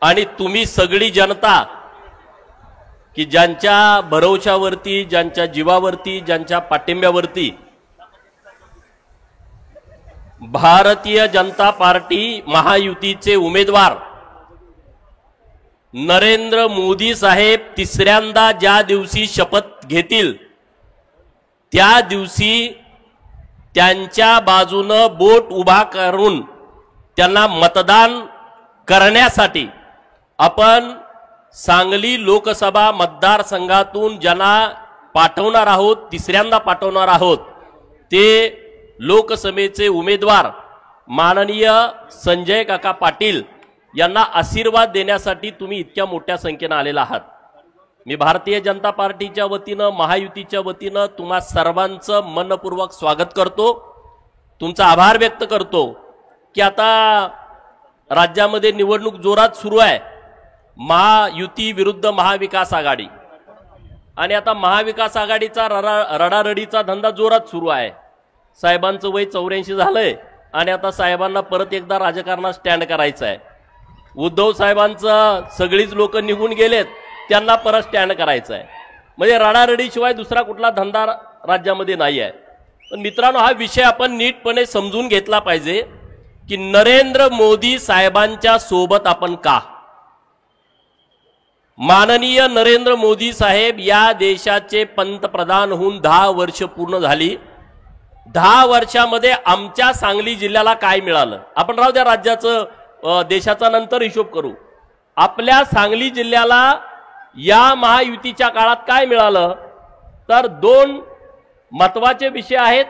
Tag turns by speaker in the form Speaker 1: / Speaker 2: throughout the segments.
Speaker 1: आणि तुम्ही सगळी जनता की ज्यांच्या भरवशावरती, ज्यांच्या जीवावरती, ज्यांच्या पाठिंब्यावरती भारतीय जनता पार्टी महायुतीचे उमेदवार नरेंद्र मोदी साहेब तिसऱ्यांदा ज्या दिवशी शपथ घेतील त्या दिवशी त्यांच्या बाजूने बोट उभा करून त्यांना मतदान करण्यासाठी आपण सांगली लोकसभा मतदारसंघातून ज्यांना पाठवणार आहोत, तिसऱ्यांदा पाठवणार आहोत, ते लोकसभेचे उमेदवार माननीय संजय काका पाटील यांना आशीर्वाद देण्यासाठी तुम्ही इतक्या मोठ्या संख्येने आलेला आहात। मी भारतीय जनता पार्टीच्या वतीने, महायुतीच्या वतीने तुम्हा सर्वांचं मनपूर्वक स्वागत करतो, तुमचा आभार व्यक्त करतो की आता राज्यामध्ये निवडणूक जोरात सुरू आहे, महायुती विरुद्ध महाविकास आघाडी, आणि आता महाविकास आघाडीचा रडारडीचा धंदा जोरात सुरू आहे। साहेबांचं वय 84 झालंय आणि आता साहेबांना परत एकदा राजकारणात स्टँड करायचं आहे। उद्धव साहेबांचं सगळीच लोक निघून गेलेत, त्यांना परत स्टँड करायचं आहे। म्हणजे रडारडीशिवाय दुसरा कुठला धंदा राज्यामध्ये नाही आहे। पण मित्रांनो, हा विषय आपण नीटपणे समजून घेतला पाहिजे की नरेंद्र मोदी साहेबांच्या सोबत आपण का? माननीय नरेंद्र मोदी साहेब या देशाचे पंतप्रधान होऊन 10 वर्ष पूर्ण झाली। 10 वर्षामध्ये आमच्या सांगली जिल्ह्याला काय मिळालं? आपण राहू द्या राज्याचं, देशाचा नंतर हिशोब करू। आपल्या सांगली जिल्ह्याला या महायुतीच्या काळात काय मिळालं? तर 2 महत्त्वाचे विषय आहेत।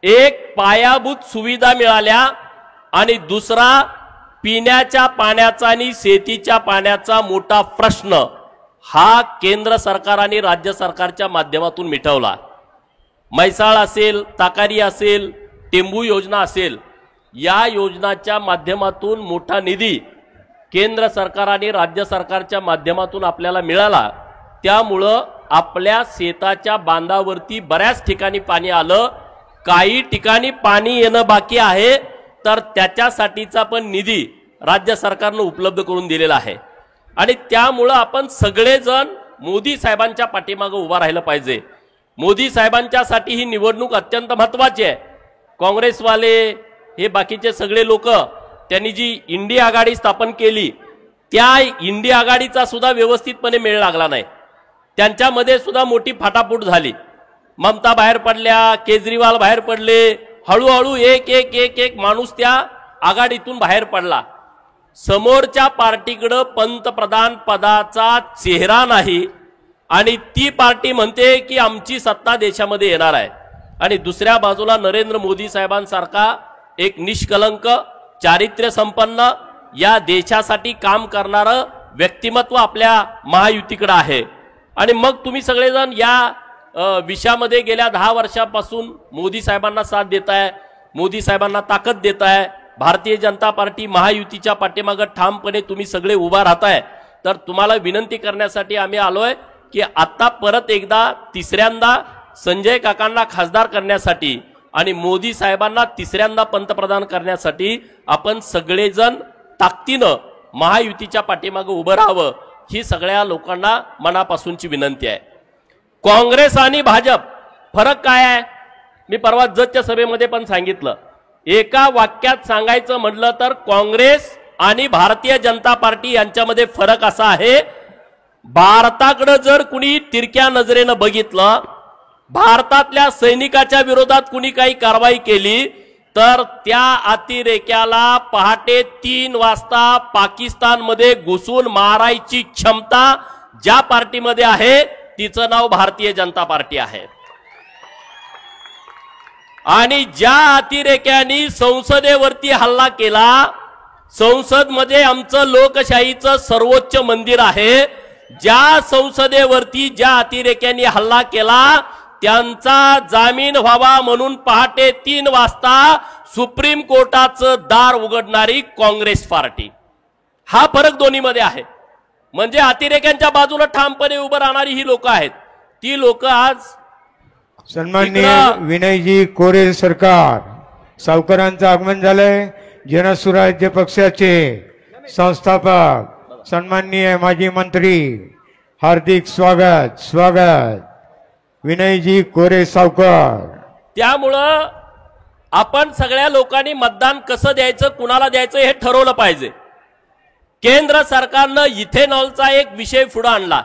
Speaker 1: एक, पायाभूत सुविधा मिळाल्या आणि दुसरा, पिण्याच्या पाण्याचा आणि शेतीच्या पाण्याचा मोठा प्रश्न हा केंद्र सरकार आणि राज्य सरकारच्या माध्यमातून मिटवला। म्हैसाळ असेल, ताकारी असेल, टेंबू योजना असेल, या योजनाच्या माध्यमातून मोठा निधी केंद्र सरकार आणि राज्य सरकारच्या माध्यमातून आपल्याला मिळाला। त्यामुळं आपल्या शेताच्या बांधावरती बऱ्याच ठिकाणी पाणी आलं, काही ठिकाणी पाणी येणं बाकी आहे, तर त्याच्यासाठीचा पण निधी राज्य सरकारने उपलब्ध करून दिलेला आहे। आणि त्यामुळं आपण सगळेजण मोदी साहेबांच्या पाठीमागे उभा राहिलं पाहिजे। मोदी साहेबांच्यासाठी ही निवडणूक अत्यंत महत्त्वाची आहे। काँग्रेसवाले हे बाकीचे सगळे लोक, त्यांनी जी इंडिया आघाडी स्थापन केली, त्या इंडिया आघाडीचा सुद्धा व्यवस्थितपणे मेळ लागला नाही। त्यांच्यामध्ये सुद्धा मोठी फाटाफूट झाली। ममता बाहेर पडल्या, केजरीवाल बाहेर पडले, हळूहळू एक एक एक एक माणूस त्या आघाडीतून बाहेर पडला। समोरच्या पार्टीकडे पंतप्रधान पदाचा चेहरा नाही आणि ती पार्टी म्हणते की आमची सत्ता देशामध्ये येणार आहे, आणि दुसऱ्या बाजूला नरेंद्र मोदी साहेबांसारखा एक निष्कलंक, चारित्र्य संपन्न, या देशासाठी काम करणारं व्यक्तिमत्व आपल्या महायुतीकडे आहे। आणि मग तुम्ही सगळेजण या विषयामध्ये गेल्या 10 वर्षापासून मोदी साहेबांना साथ देताय, मोदी साहेबांना ताकद देताय। भारतीय जनता पार्टी महायुतीच्या पाठीमागे ठामपणे तुम्ही सगळे उभा राहताय। तर तुम्हाला विनंती करण्यासाठी आम्ही आलोय की आता परत एकदा तिसऱ्यांदा संजय काकांना खासदार करण्यासाठी आणि मोदी साहेबांना तिसऱ्यांदा पंतप्रधान करण्यासाठी आपण सगळेजण ताकदीनं महायुतीच्या पाठीमागे उभं राहावं, ही सगळ्या लोकांना मनापासूनची विनंती आहे। काँग्रेस आणि भाजप फरक काय आहे? मी परवा जजच्या सभेमध्ये पण सांगितलं। एका वाक्यात सांगायचं म्हटलं तर काँग्रेस आणि भारतीय जनता पार्टी यांच्यामध्ये फरक असा आहे, भारताकडे जर कुणी तिरक्या नजरेनं बघितलं, भारतातल्या सैनिकाच्या विरोधात कुणी काही कारवाई केली, तर त्या अतिरेक्याला पहाटे 3 वाजता पाकिस्तानमध्ये घुसून मारायची क्षमता ज्या पार्टीमध्ये आहे तिचं नाव भारतीय जनता पार्टी आहे। आणि ज्या अतिरेक्यांनी संसदेवरती हल्ला केला, संसदमध्ये आमचं लोकशाहीचं सर्वोच्च मंदिर आहे, ज्या संसदेवरती ज्या अतिरेक्यांनी हल्ला केला त्यांचा जामीन व्हावा म्हणून पहाटे 3 वाजता सुप्रीम कोर्टाचं दार उघडणारी काँग्रेस पार्टी, हा फरक दोन्हीमध्ये आहे। म्हणजे अतिरेक्यांच्या बाजूला ठामपणे उभं राहणारी ही लोक आहेत। ती लोक आज
Speaker 2: सन्माननीय विनयजी कोरे सरकार, सावकारांचं आगमन झालंय। जनसुराज्य पक्षाचे संस्थापक सन्माननीय माजी मंत्री हार्दिक स्वागत स्वागत विनयजी कोरे सावकर।
Speaker 1: त्यामुळं आपण सगळ्या लोकांनी मतदान कसं द्यायचं कुणाला द्यायचं हे ठरवलं पाहिजे। केंद्र सरकारनं इथेनॉलचा एक विषय पुढे आणला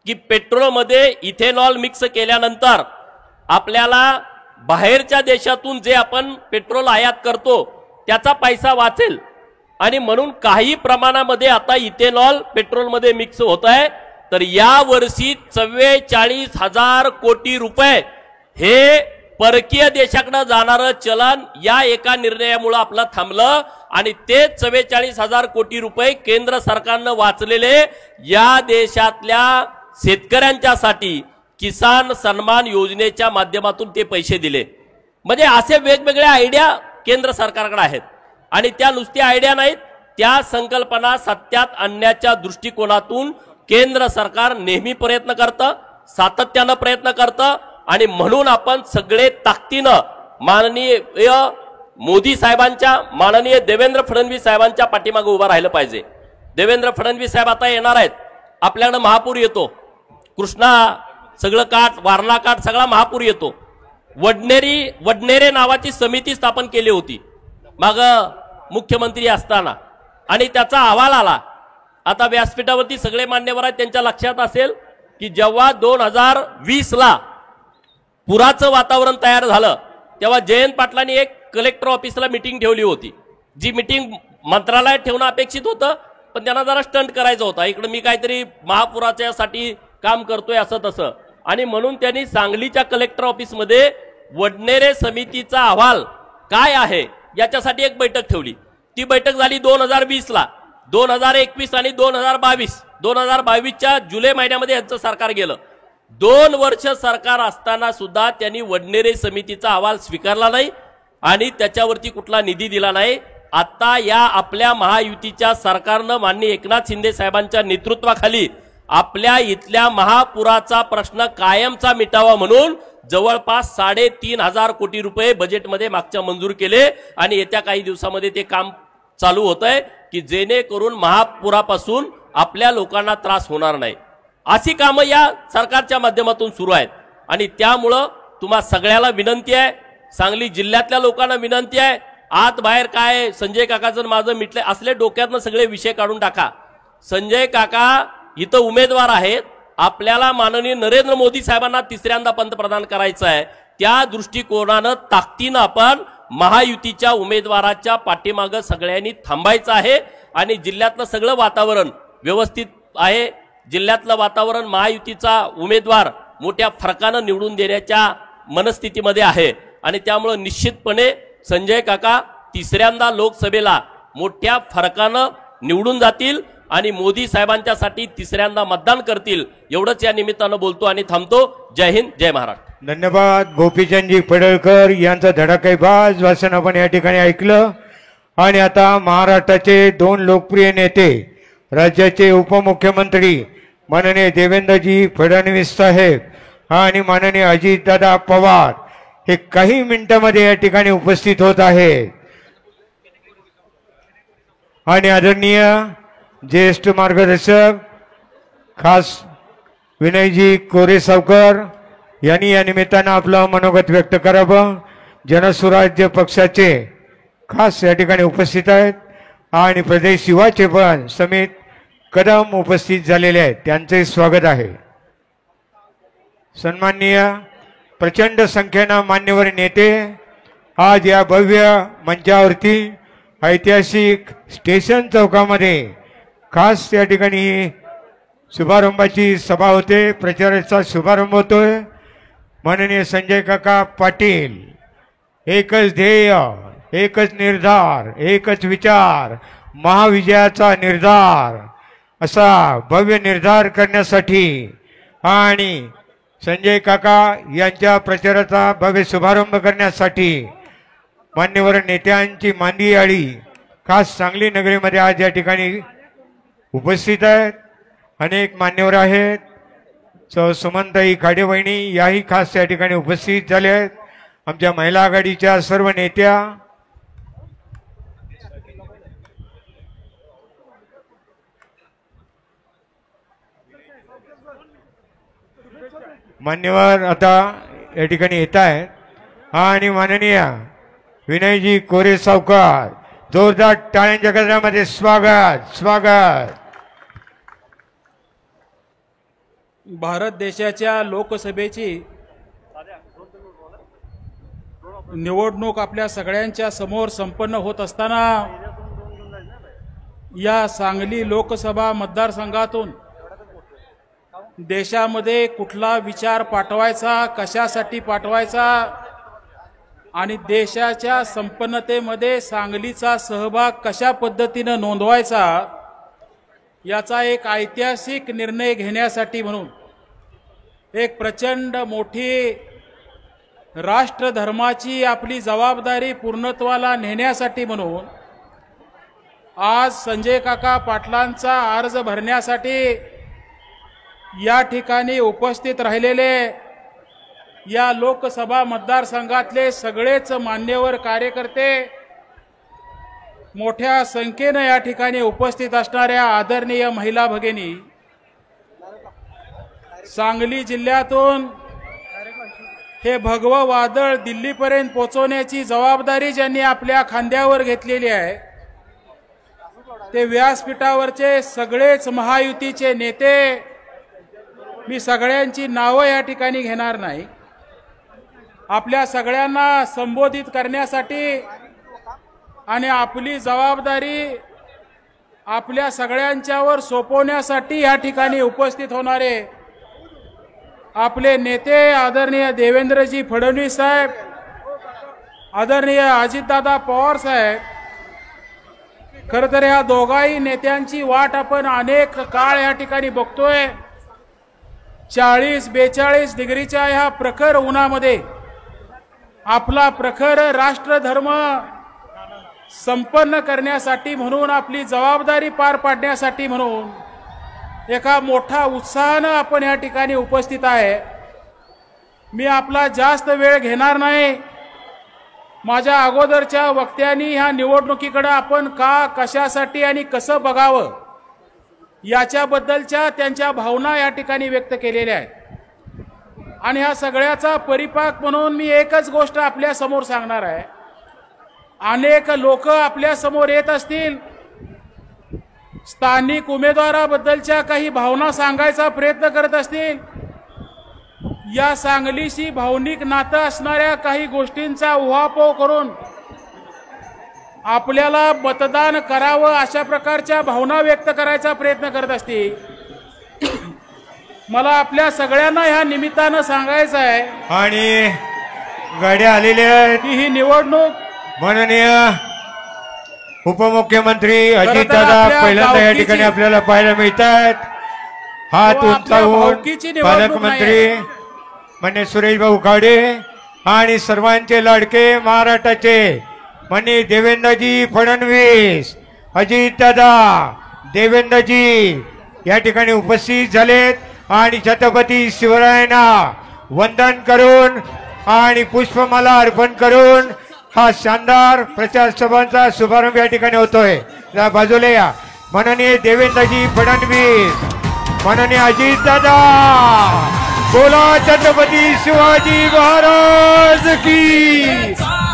Speaker 1: की पेट्रोलमध्ये इथेनॉल मिक्स केल्यानंतर आपल्याला बाहेरच्या देशातून जे आपण पेट्रोल आयात करतो त्याचा पैसा वाचेल आणि म्हणून काही प्रमाणामध्ये आता इथेनॉल पेट्रोलमध्ये मिक्स होत आहे। तर या वर्षी 44,000 कोटी रुपये हे परकीय देशाकडे जाणारं चलन या एका निर्णयामुळे आपलं थांबलं आणि ते 44,000 कोटी रुपये केंद्र सरकारनं वाचलेले या देशातल्या शेतकऱ्यांच्यासाठी किसान सन्मान योजनेच्या माध्यमातून ते पैसे दिले। म्हणजे असे वेगवेगळे आयडिया केंद्र सरकारकडे आहेत आणि त्या नुसत्या आयडिया नाहीत, त्या संकल्पना सत्यात आणण्याच्या दृष्टिकोनातून केंद्र सरकार नेहमी प्रयत्न करतं, सातत्यानं प्रयत्न करतं आणि म्हणून आपण सगळे ताकदीनं माननीय मोदी साहेबांच्या माननीय देवेंद्र फडणवीस साहेबांच्या पाठीमागे उभा राहिलं पाहिजे। देवेंद्र फडणवीस साहेब आता येणार आहेत, आपल्याकडे महापूर येतो, कृष्णा सगळं काठ वारणा काठ सगळा महापूर येतो। वडनेरे नावाची समिती स्थापन केली होती माग मुख्यमंत्री असताना आणि त्याचा अहवाल आला। आता व्यासपीठावरती सगळे मान्यवर आहेत, त्यांच्या लक्षात असेल की जेव्हा 2020 ला पुराचं वातावरण तयार झालं तेव्हा जयंत पाटलांनी एक कलेक्टर ऑफिसला मीटिंग ठेवली होती, जी मीटिंग मंत्रालयात ठेवणं अपेक्षित होतं पण त्यांना जरा स्टंट करायचं होता, इकडे मी काहीतरी महापुराच्यासाठी काम करतोय असं तसं, आणि म्हणून त्यांनी सांगलीच्या कलेक्टर ऑफिसमध्ये वडनेरे समितीचा अहवाल काय आहे याच्यासाठी एक बैठक ठेवली। ती बैठक झाली 2020 ला। 2021 आणि 2022च्या जुलै महिन्यामध्ये यांचं सरकार गेलं। 2 वर्ष सरकार असताना सुद्धा त्यांनी वडनेरे समितीचा अहवाल स्वीकारला नाही आणि त्याच्यावरती कुठला निधी दिला नाही। आता या आपल्या महायुतीच्या सरकारनं माननीय एकनाथ शिंदे साहेबांच्या नेतृत्वाखाली आपल्या इथल्या महापुराचा प्रश्न कायमचा मिटावा म्हणून जवळपास 3,500 कोटी रुपये बजेटमध्ये मागच्या मंजूर केले आणि येत्या काही दिवसामध्ये ते काम चालू होतंय की जेणेकरून महापुरापासून आपल्या लोकांना त्रास होणार नाही। अशी कामं या सरकारच्या माध्यमातून सुरू आहेत आणि त्यामुळं तुम्हा सगळ्याला विनंती आहे, सांगली जिल्ह्यातल्या लोकांना विनंती आहे, आत बाहेर काय संजय काकाचं माझं मिटले असले डोक्यातनं सगळे विषय काढून टाका। संजय काका इथं उमेदवार आहेत, आपल्याला माननीय नरेंद्र मोदी साहेबांना तिसऱ्यांदा पंतप्रधान करायचं आहे, त्या दृष्टिकोनानं ताकदीनं आपण महायुतीच्या उमेदवाराच्या पाठीमागं सगळ्यांनी थांबायचं आहे आणि जिल्ह्यातलं सगळं वातावरण व्यवस्थित आहे। जिल्ह्यातलं वातावरण महायुतीचा उमेदवार मोठ्या फरकानं निवडून देण्याच्या मनस्थितीमध्ये आहे आणि त्यामुळे निश्चितपणे संजय काका तिसऱ्यांदा लोकसभेला मोठ्या फरकानं निवडून जातील आणि मोदी साहेबांच्यासाठी तिसऱ्यांदा मतदान करतील, एवढंच या निमित्तानं बोलतो आणि थांबतो। जय हिंद, जय महाराष्ट्र।
Speaker 2: धन्यवाद। गोपीचंदजी पडळकर यांचं धडाकेबाज भाषण आपण या ठिकाणी ऐकलं आणि आता महाराष्ट्राचे 2 लोकप्रिय नेते, राज्याचे उपमुख्यमंत्री माननीय देवेंद्रजी फडणवीस साहेब आणि माननीय अजितदादा पवार हे काही मिनिटांमध्ये या ठिकाणी उपस्थित होत आहेत आणि आदरणीय ज्येष्ठ मार्गदर्शक खास विनयजी कोरे सावकर यांनी या निमित्तानं आपलं मनोगत व्यक्त करावं। जनसुराज्य पक्षाचे खास या ठिकाणी उपस्थित आहेत आणि प्रदेश युवाचे पण समित कदम उपस्थित झालेले आहेत, त्यांचे स्वागत आहे। सन्माननीय प्रचंड संख्येनं मान्यवर नेते आज या भव्य मंचावरती ऐतिहासिक स्टेशन चौकामध्ये खास या ठिकाणी शुभारंभाची सभा होते, प्रचाराचा शुभारंभ होतोय। माननीय संजय काका पाटील, एकच ध्येय, एकच निर्धार, एकच विचार, महाविजयाचा निर्धार असा भव्य निर्धार करण्यासाठी आणि संजय काका यांच्या प्रचाराचा भव्य शुभारंभ करण्यासाठी मान्यवर नेत्यांची मांदी आळी खास सांगली नगरीमध्ये आज या ठिकाणी उपस्थित आहेत। अनेक मान्यवर आहेत, सुमनताई खाडेवहिनी याही खास या ठिकाणी उपस्थित झाले आहेत। आमच्या महिला आघाडीच्या सर्व नेत्या, मान्यवर आता या ठिकाणी येत आहेत आणि माननीय विनयजी कोरे सावकार जोरदार टाळ्यांच्या गजरामध्ये स्वागत स्वागत.
Speaker 3: भारत देशाच्या लोकसभेची निवडणूक आपल्या सगळ्यांच्या समोर संपन्न होत असताना या सांगली लोकसभा मतदारसंघातून देशामध्ये कुठला विचार पाठवायचा, कशासाठी पाठवायचा आणि देशाच्या संपन्नतेमध्ये सांगलीचा सहभाग कशा पद्धतीनं नोंदवायचा याचा एक ऐतिहासिक निर्णय घेण्यासाठी म्हणून एक प्रचंड मोठी राष्ट्रधर्माची आपली जबाबदारी पूर्णत्वाला नेण्यासाठी म्हणून आज संजय काका पाटलांचा अर्ज भरण्यासाठी या ठिकाणी उपस्थित राहिलेले या लोकसभा मतदारसंघातले सगळेच मान्यवर कार्यकर्ते, मोठ्या संख्येनं या ठिकाणी उपस्थित असणाऱ्या आदरणीय महिला भगिनी, सांगली जिल्ह्यातून हे भगवं वादळ दिल्लीपर्यंत पोहोचवण्याची जबाबदारी ज्यांनी आपल्या खांद्यावर घेतलेली आहे ते व्यासपीठावरचे सगळेच महायुतीचे नेते, मी सगळ्यांची नावं या ठिकाणी घेणार नाही. आपल्या सगळ्यांना संबोधित करण्यासाठी आणि आपली जबाबदारी आपल्या सगळ्यांच्यावर सोपवण्यासाठी या ठिकाणी उपस्थित होणारे आपले नेते आदरणीय देवेंद्रजी फडणवीस साहेब, आदरणीय अजितदादा पवार साहेब, खरं तर या दोघाही नेत्यांची वाट आपण अनेक काळ या ठिकाणी बघतोय. 40-42 डिग्रीच्या ह्या प्रखर उन्हामध्ये आपला प्रखर राष्ट्रधर्म संपन्न करण्यासाठी म्हणून, आपली जबाबदारी पार पाडण्यासाठी म्हणून एका मोठा उत्साहानं आपण या ठिकाणी उपस्थित आहे. मी आपला जास्त वेळ घेणार नाही. माझ्या अगोदरच्या वक्त्यांनी ह्या निवडणुकीकडे आपण का, कशासाठी आणि कसं बघावं याच्याबद्दलच्या त्यांच्या भावना या ठिकाणी व्यक्त केलेल्या आहेत. आणि ह्या सगळ्याचा परिपाक म्हणून मी एकच गोष्ट आपल्या समोर सांगणार आहे. अनेक लोक आपल्या समोर येत असतील, स्थानिक उमेदवाराबद्दलच्या काही भावना सांगायचा प्रयत्न करत असतील, या सांगलीशी भावनिक नातं असणाऱ्या काही गोष्टींचा उहापोह करून आपल्याला मतदान करावं अशा प्रकारच्या भावना व्यक्त करायचा प्रयत्न करत असतील. मला आपल्या सगळ्यांना ह्या निमित्तानं सांगायचं आहे
Speaker 2: आणि गाड्या आलेल्या आहेत
Speaker 3: की ही निवडणूक
Speaker 2: माननीय उपमुख्यमंत्री अजितदादा पहिल्यांदा या ठिकाणी आपल्याला पाहायला मिळत आहेत. हात उंचावून पालकमंत्री मान्य सुरेश भाऊ खाडे आणि सर्वांचे लाडके महाराष्ट्राचे माननीय देवेंद्रजी फडणवीस, अजितदादा, देवेंद्रजी या ठिकाणी उपस्थित झालेत आणि छत्रपती शिवरायांना वंदन करून आणि पुष्पमाला अर्पण करून हा शानदार प्रचार सभांचा शुभारंभ या ठिकाणी होतोय. या बाजूला या माननीय देवेंद्रजी फडणवीस, माननीय अजितदादा, बोला छत्रपती शिवाजी महाराज की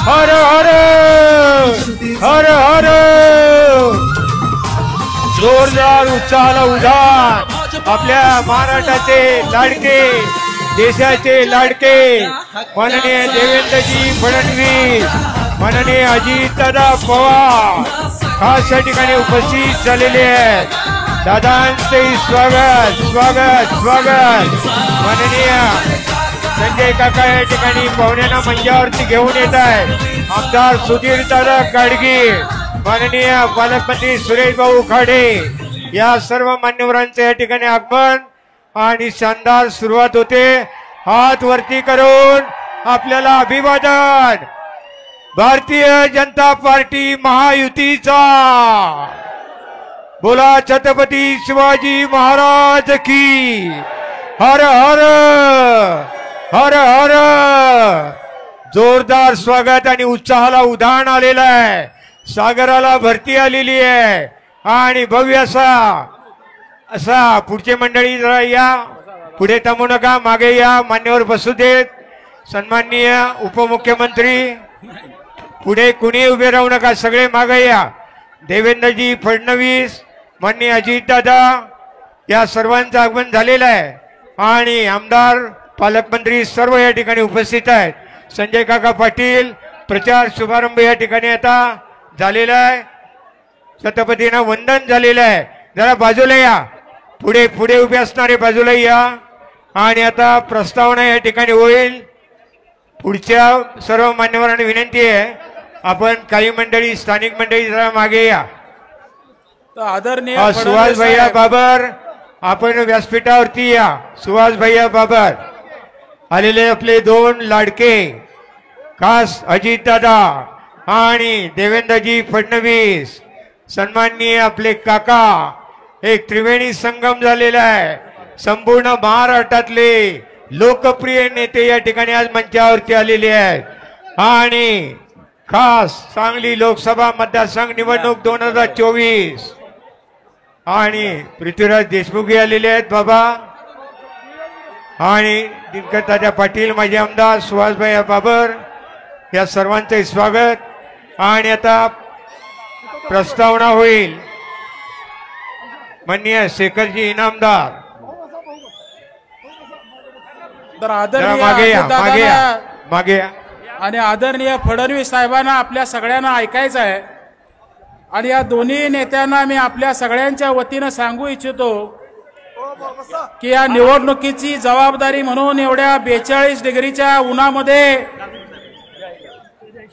Speaker 2: हर हर हर हर. जोरदार उत्साहाला उधाण आपल्या महाराष्ट्राचे लाडके, देशाचे लाडके माननीय देवेंद्रजी फडणवीस, माननीय अजितदादा पवार खास या ठिकाणी उपस्थित झालेले आहेत. दादांचे स्वागत स्वागत स्वागत. माननीय संजय काका या ठिकाणी पाहुण्यांना मंचावरती घेऊन येत आहेत. आमदार सुधीर दादा गाडगे, माननीय पालकमंत्री सुरेश भाऊ खाडे या सर्व मान्यवरांचे या ठिकाणी आगमन आणि शानदार सुरुवात होते. हात वरती करून आपल्याला अभिवादन. भारतीय जनता पार्टी महायुतीचा बोला छत्रपती शिवाजी महाराज की हर हर हर हर. जोरदार स्वागत आणि उत्साहाला उधाण आलेलं आहे. सागराला भरती आलेली आहे आणि भव्य असा पुढचे मंडळी जरा या पुढे थांबू नका, मागे या, मान्यवर बसू देत. सन्माननीय उपमुख्यमंत्री पुढे कुणी उभे राहू नका, सगळे मागे या. देवेंद्रजी फडणवीस, माननीय अजितदादा, या सर्वांचं आगमन झालेलं आहे आणि आमदार पालकमंत्री सर्व या ठिकाणी उपस्थित आहेत. संजय काका पाटील प्रचार शुभारंभ या ठिकाणी आता झालेला आहे. छत्रपतींना वंदन झालेलं आहे. जरा बाजूला या, पुढे पुढे उभे असणारे बाजूला या. आणि आता प्रस्तावना या ठिकाणी होईल. पुढच्या सर्व मान्यवरांना विनंती आहे, आपण काही मंडळी स्थानिक मंडळी जरा मागे या.
Speaker 3: आदरणीय
Speaker 2: सुहास भैया बाबर, आपण व्यासपीठावरती या. सुहास भैया बाबर आलेले आपले दोन लाडके खास अजितदादा आणि देवेंद्रजी फडणवीस, सन्माननीय आपले काका. एक त्रिवेणी संगम झालेला आहे. संपूर्ण महाराष्ट्रातले लोकप्रिय नेते या ठिकाणी आज मंचावरती आलेले आहेत आणि खास सांगली लोकसभा मतदारसंघ निवडणूक 2024 आणि पृथ्वीराज देशमुख आलेले आहेत बाबा आणि दिनकर तात्या पाटील, माजी आमदार सुहासभाई बाबर, या सर्वांचे स्वागत. आणि आता प्रस्तावना होईल. माननीय शेखरजी इनामदार,
Speaker 3: तर
Speaker 2: मागे या, मागे या, मागे या.
Speaker 3: आणि आदरणीय फडणवीस साहेबांना आपल्या सगळ्यांना ऐकायचं आहे आणि या दोन्ही नेत्यांना मी आपल्या सगळ्यांच्या वतीनं सांगू इच्छितो की या निवडणुकीची जबाबदारी म्हणून एवढ्या 42 डिग्रीच्या उन्हामध्ये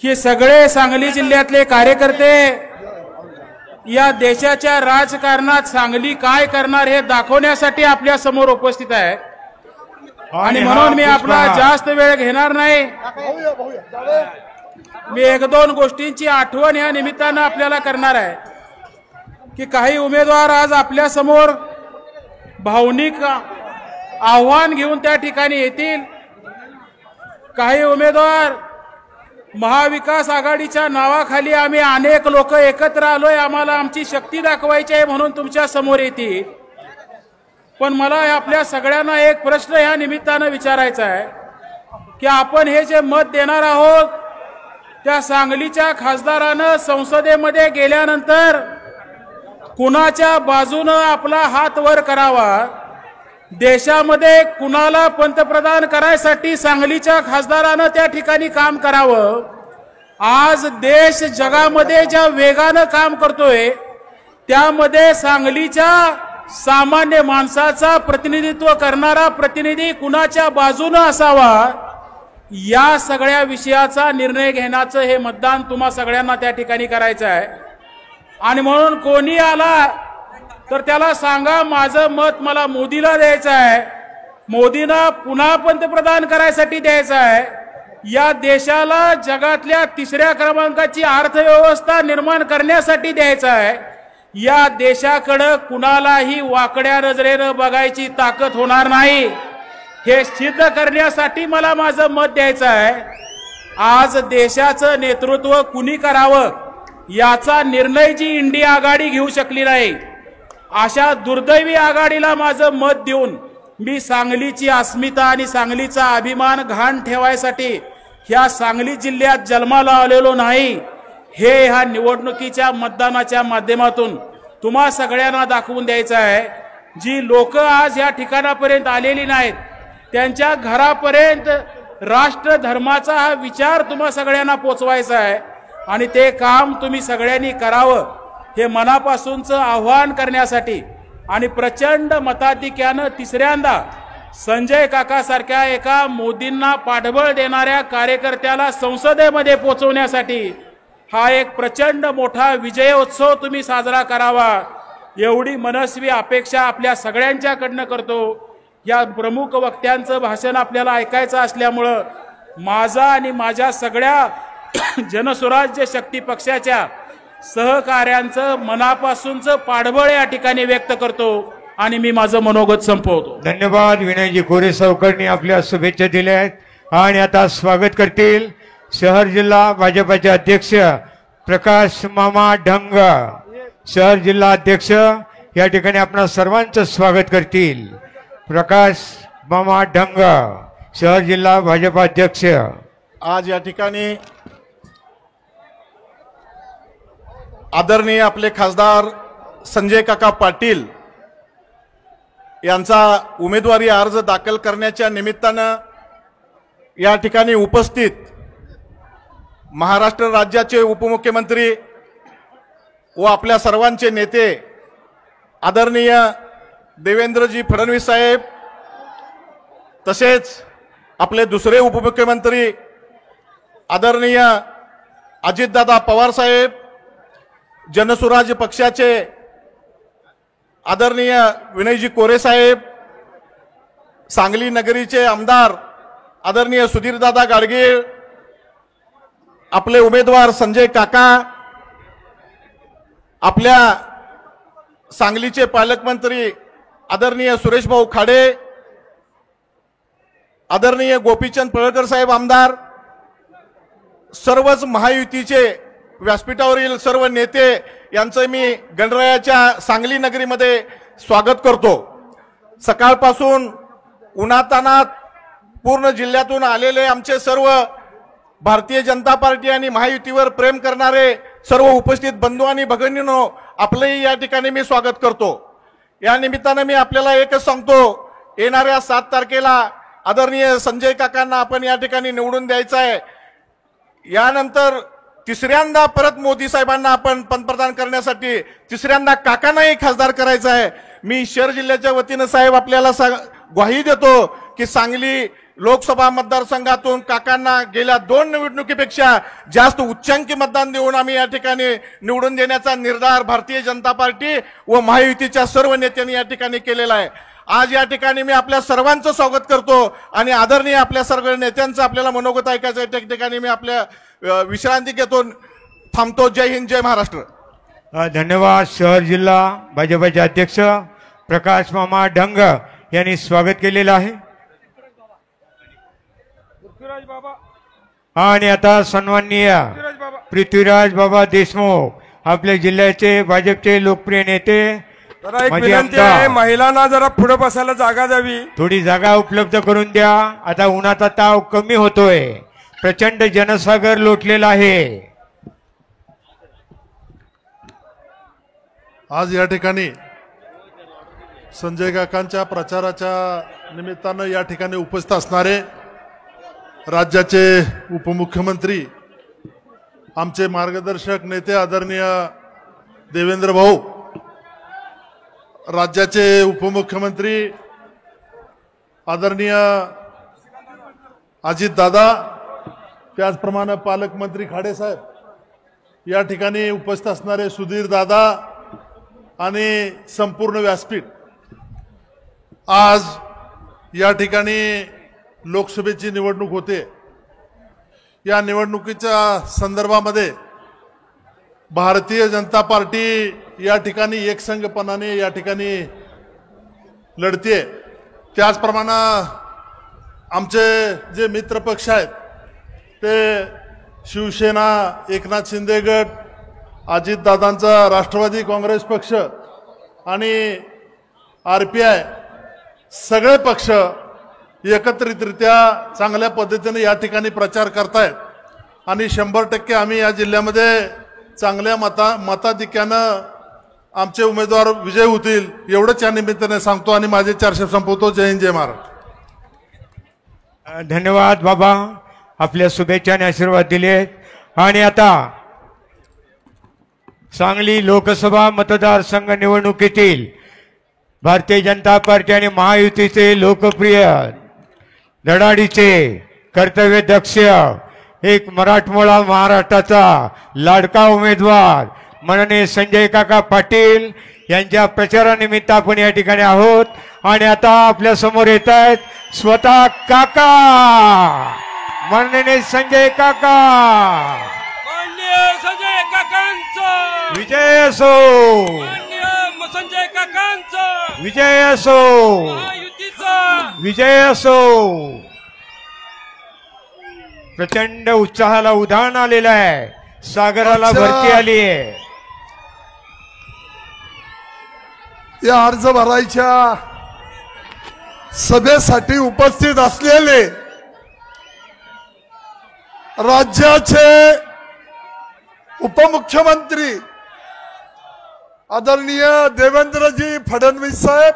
Speaker 3: हे सगळे सांगली जिल्ह्यातले कार्यकर्ते या देशाच्या राजकारणात सांगली काय करणार हे दाखवण्यासाठी आपल्या समोर उपस्थित आहे. आणि म्हणून मी आपला जास्त वेळ घेणार नाही. मी एक दोन गोष्टींची आठवण या निमित्तानं आपल्याला करणार आहे की काही उमेदवार आज आपल्या समोर भावनिक आव्हान घेऊन त्या ठिकाणी येतील. काही उमेदवार महाविकास आघाडीच्या नावाखाली आम्ही अनेक लोक एकत्र आलोय, आम्हाला आमची शक्ती दाखवायची आहे म्हणून तुमच्या समोर येतील. पण मला आपल्या सगळ्यांना एक प्रश्न या निमित्तानं विचारायचा आहे की आपण हे जे मत देणार आहोत त्या सांगलीच्या खासदारानं संसदेमध्ये गेल्यानंतर कुणाच्या बाजूनं आपला हात वर करावा, देशामध्ये कुणाला पंतप्रधान करायसाठी सांगलीच्या खासदारानं त्या ठिकाणी काम करावं. आज देश जगामध्ये ज्या वेगानं काम करतोय त्यामध्ये सांगलीच्या सामान्य माणसाचा प्रतिनिधित्व करणारा प्रतिनिधी कुणाच्या बाजूनं असावा, या सगळ्या विषयाचा निर्णय घेण्याचं हे मतदान तुम्हा सगळ्यांना त्या ठिकाणी करायचं आहे. आणि म्हणून कोणी आला तर त्याला सांगा माझं मत मला मोदीला द्यायचं आहे, मोदींना पुन्हा पंतप्रधान करायसाठी द्यायचं आहे, या देशाला जगातल्या 3ऱ्या क्रमांकाची अर्थव्यवस्था निर्माण करण्यासाठी द्यायचं आहे. या देशाकडं कुणालाही वाकड्या नजरेनं बघायची ताकद होणार नाही, हे सिद्ध करण्यासाठी मला माझं मत द्यायचं आहे. आज देशाचं नेतृत्व कुणी करावं याचा निर्णय जी इंडिया आघाडी घेऊ शकली नाही, अशा दुर्दैवी आघाडीला माझं मत देऊन मी सांगलीची अस्मिता आणि सांगलीचा अभिमान घाण ठेवायसाठी ह्या सांगली जिल्ह्यात जन्माला आलेलो नाही, हे ह्या निवडणुकीच्या मतदानाच्या माध्यमातून तुम्हा सगळ्यांना दाखवून द्यायचं आहे. जी लोक आज या ठिकाणापर्यंत आलेली नाहीत त्यांच्या घरापर्यंत राष्ट्र धर्माचा हा विचार तुम्हा सगळ्यांना पोचवायचा आहे आणि ते काम तुम्ही सगळ्यांनी करावं हे मनापासूनचं आव्हान करण्यासाठी आणि प्रचंड मताधिक्यानं 3ऱ्यांदा संजय काका सारख्या एका मोदींना पाठबळ देणाऱ्या कार्यकर्त्याला संसदेमध्ये पोहोचवण्यासाठी हा एक प्रचंड मोठा विजयोत्सव तुम्ही साजरा करावा एवढी मनस्वी अपेक्षा आपल्या सगळ्यांच्याकडनं करतो. या प्रमुख वक्त्यांचं भाषण आपल्याला ऐकायचं असल्यामुळं माझा आणि माझ्या सगळ्या जनसुराज्य शक्ती पक्षाच्या सहकार्यांचं मनापासूनचं पाठबळ या ठिकाणी व्यक्त करतो आणि मी माझं मनोगत संपवतो.
Speaker 2: धन्यवाद. विनयजी कोरे सावकरनी आपल्या शुभेच्छा दिल्या आहेत आणि आता स्वागत करतील शहर जिल्हा भाजपाचे अध्यक्ष प्रकाश मामा ढंग. शहर जिल्हा अध्यक्ष या ठिकाणी आपणा सर्वांचं स्वागत करतील. प्रकाश मामा डंग शहर जिल्हा भाजप अध्यक्ष.
Speaker 4: आज या ठिकाणी आदरणीय आपले खासदार संजय काका पाटील यांचा उमेदवारी अर्ज दाखल करण्याच्या निमित्तानं या ठिकाणी उपस्थित महाराष्ट्र राज्याचे उपमुख्यमंत्री व आपल्या सर्वांचे नेते आदरणीय देवेंद्रजी फडणवीस साहेब, तसेच आपले दुसरे उपमुख्यमंत्री आदरणीय अजितदादा पवार साहेब, जनसुराज्य पक्षाचे आदरणीय विनयजी कोरे साहेब, सांगली नगरीचे आमदार आदरणीय सुधीरदादा गाडगीळ, आपले उमेदवार संजय काका, आपल्या सांगलीचे पालकमंत्री आदरणीय सुरेश भाऊ खाडे, आदरणीय गोपीचंद पळकर साहेब आमदार, सर्वच महायुतीचे व्यासपीठावरील सर्व नेते यांचं मी गणरायाच्या सांगली नगरीमध्ये स्वागत करतो. सकाळपासून उन्हातानात पूर्ण जिल्ह्यातून आलेले आमचे सर्व भारतीय जनता पार्टी आणि महायुतीवर प्रेम करणारे सर्व उपस्थित बंधू आणि भगिनींनो, आपलंही या ठिकाणी मी स्वागत करतो. या निमित्तानं मी आपल्याला एकच सांगतो, येणाऱ्या 7 तारखेला आदरणीय संजय काकांना आपण या ठिकाणी निवडून द्यायचं आहे. यानंतर तिसऱ्यांदा परत मोदी साहेबांना आपण पंतप्रधान करण्यासाठी तिसऱ्यांदा काकांनाही खासदार करायचं आहे. मी शहर जिल्ह्याच्या वतीनं साहेब आपल्याला ग्वाही देतो की सांगली लोकसभा मतदारसंघातून काकांना गेल्या 2 निवडणुकीपेक्षा जास्त उच्चांकी मतदान देऊन आम्ही या ठिकाणी निवडून देण्याचा निर्धार भारतीय जनता पार्टी व महायुतीच्या सर्व नेत्यांनी या ठिकाणी केलेला आहे. आज या ठिकाणी मी आपल्या सर्वांचं स्वागत करतो आणि आदरणीय आपल्या सर्व नेत्यांचं आपल्याला मनोगत ऐकायचं आहे. त्या ठिकाणी मी आपल्या विश्रांती घेतो, थांबतो. जय हिंद, जय महाराष्ट्र.
Speaker 2: धन्यवाद. शहर जिल्हा भाजपचे अध्यक्ष प्रकाश मामा डंग यांनी स्वागत केलेलं आहे. आणि आता सन्माननीय पृथ्वीराज बाबा देशमुख आपल्या जिल्ह्याचे भाजपचे लोकप्रिय नेते.
Speaker 5: एक विनंती आहे, महिलांना जरा पुढे बसायला जागा द्यावी.
Speaker 2: थोडी जागा उपलब्ध करून द्या. आता उन्हाचा ताव कमी होतोय, प्रचंड जनसागर लोटलेला आहे.
Speaker 6: आज या ठिकाणी संजय काकांच्या प्रचाराच्या निमित्तानं या ठिकाणी उपस्थित असणारे राज्याचे उपमुख्यमंत्री, आमचे मार्गदर्शक नेते आदरणीय देवेंद्र भाऊ, राज्याचे उपमुख्यमंत्री आदरणीय अजितदादा, त्याचप्रमाणे पालकमंत्री खाडे साहेब, या ठिकाणी उपस्थित असणारे सुधीर दादा आणि संपूर्ण व्यासपीठ. आज या ठिकाणी लोकसभेची निवडणूक होते. या निवडणुकीच्या संदर्भामध्ये भारतीय जनता पार्टी या ठिकाणी एकसंघपणाने या ठिकाणी लढते. त्याचप्रमाणे आमचे जे मित्र पक्ष आहेत ते शिवसेना, एकनाथ शिंदे गट, अजितदादांचा राष्ट्रवादी काँग्रेस पक्ष आणि RPI, सगळे पक्ष एकत्रितरित्या चांगल्या पद्धतीने या ठिकाणी प्रचार करतायत आणि 100% आम्ही या जिल्ह्यामध्ये चांगल्या मताधिक्यानं आमचे उमेदवार विजय होतील, एवढंच या निमित्ताने सांगतो आणि माझे 4 शब्द संपवतो. जय हिंद, जय महाराष्ट्र.
Speaker 2: धन्यवाद बाबा, आपल्या शुभेच्छा आणि आशीर्वाद दिले. आणि आता सांगली लोकसभा मतदारसंघ निवडणुकीतील भारतीय जनता पार्टी आणि महायुतीचे लोकप्रिय धडाडीचे कर्तव्यदक्ष एक मराठमोळा महाराष्ट्राचा लाडका उमेदवार माननीय संजय काका पाटील यांच्या प्रचारानिमित्त आपण या ठिकाणी आहोत. आणि आता आपल्या समोर येत आहेत स्वतः काका, माननीय संजय काका.
Speaker 5: संजय काकांचा
Speaker 2: विजय असो,
Speaker 5: संजय काकांचा
Speaker 2: विजय असो,
Speaker 5: महायुतीचा
Speaker 2: विजय असो. प्रचंड उत्साहाला उधाण आलेलं आहे, सागराला भरती आली आहे.
Speaker 7: या अर्ज भरायच्या सभेसाठी उपस्थित असलेले राज्याचे उपमुख्यमंत्री आदरणीय देवेंद्रजी फडणवीस साहेब,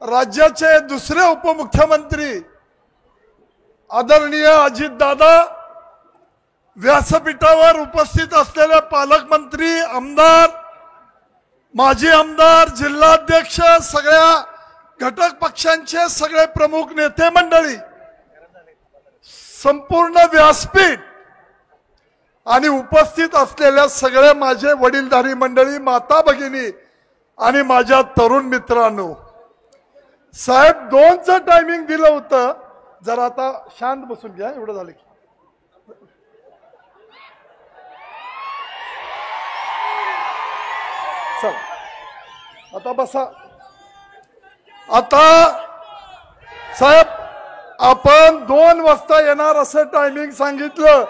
Speaker 7: राज्याचे दुसरे उपमुख्यमंत्री आदरणीय अजितदादा, व्यासपीठावर उपस्थित असलेले पालकमंत्री, आमदार, माजी आमदार, जिल्हाध्यक्ष, सगळ्या घटक पक्षांचे सगळे प्रमुख नेते मंडळी, संपूर्ण व्यासपीठ आणि उपस्थित असलेल्या सगळे माझे वडीलधारी मंडळी, माता भगिनी आणि माझ्या तरुण मित्रांनो, साहेब 2चं टायमिंग दिलं होतं. जरा आता शांत बसून घ्या. एवढं झालं की चला आता बसा. आता साहेब आपण 2 वाजता येणार असं टायमिंग सांगितलं.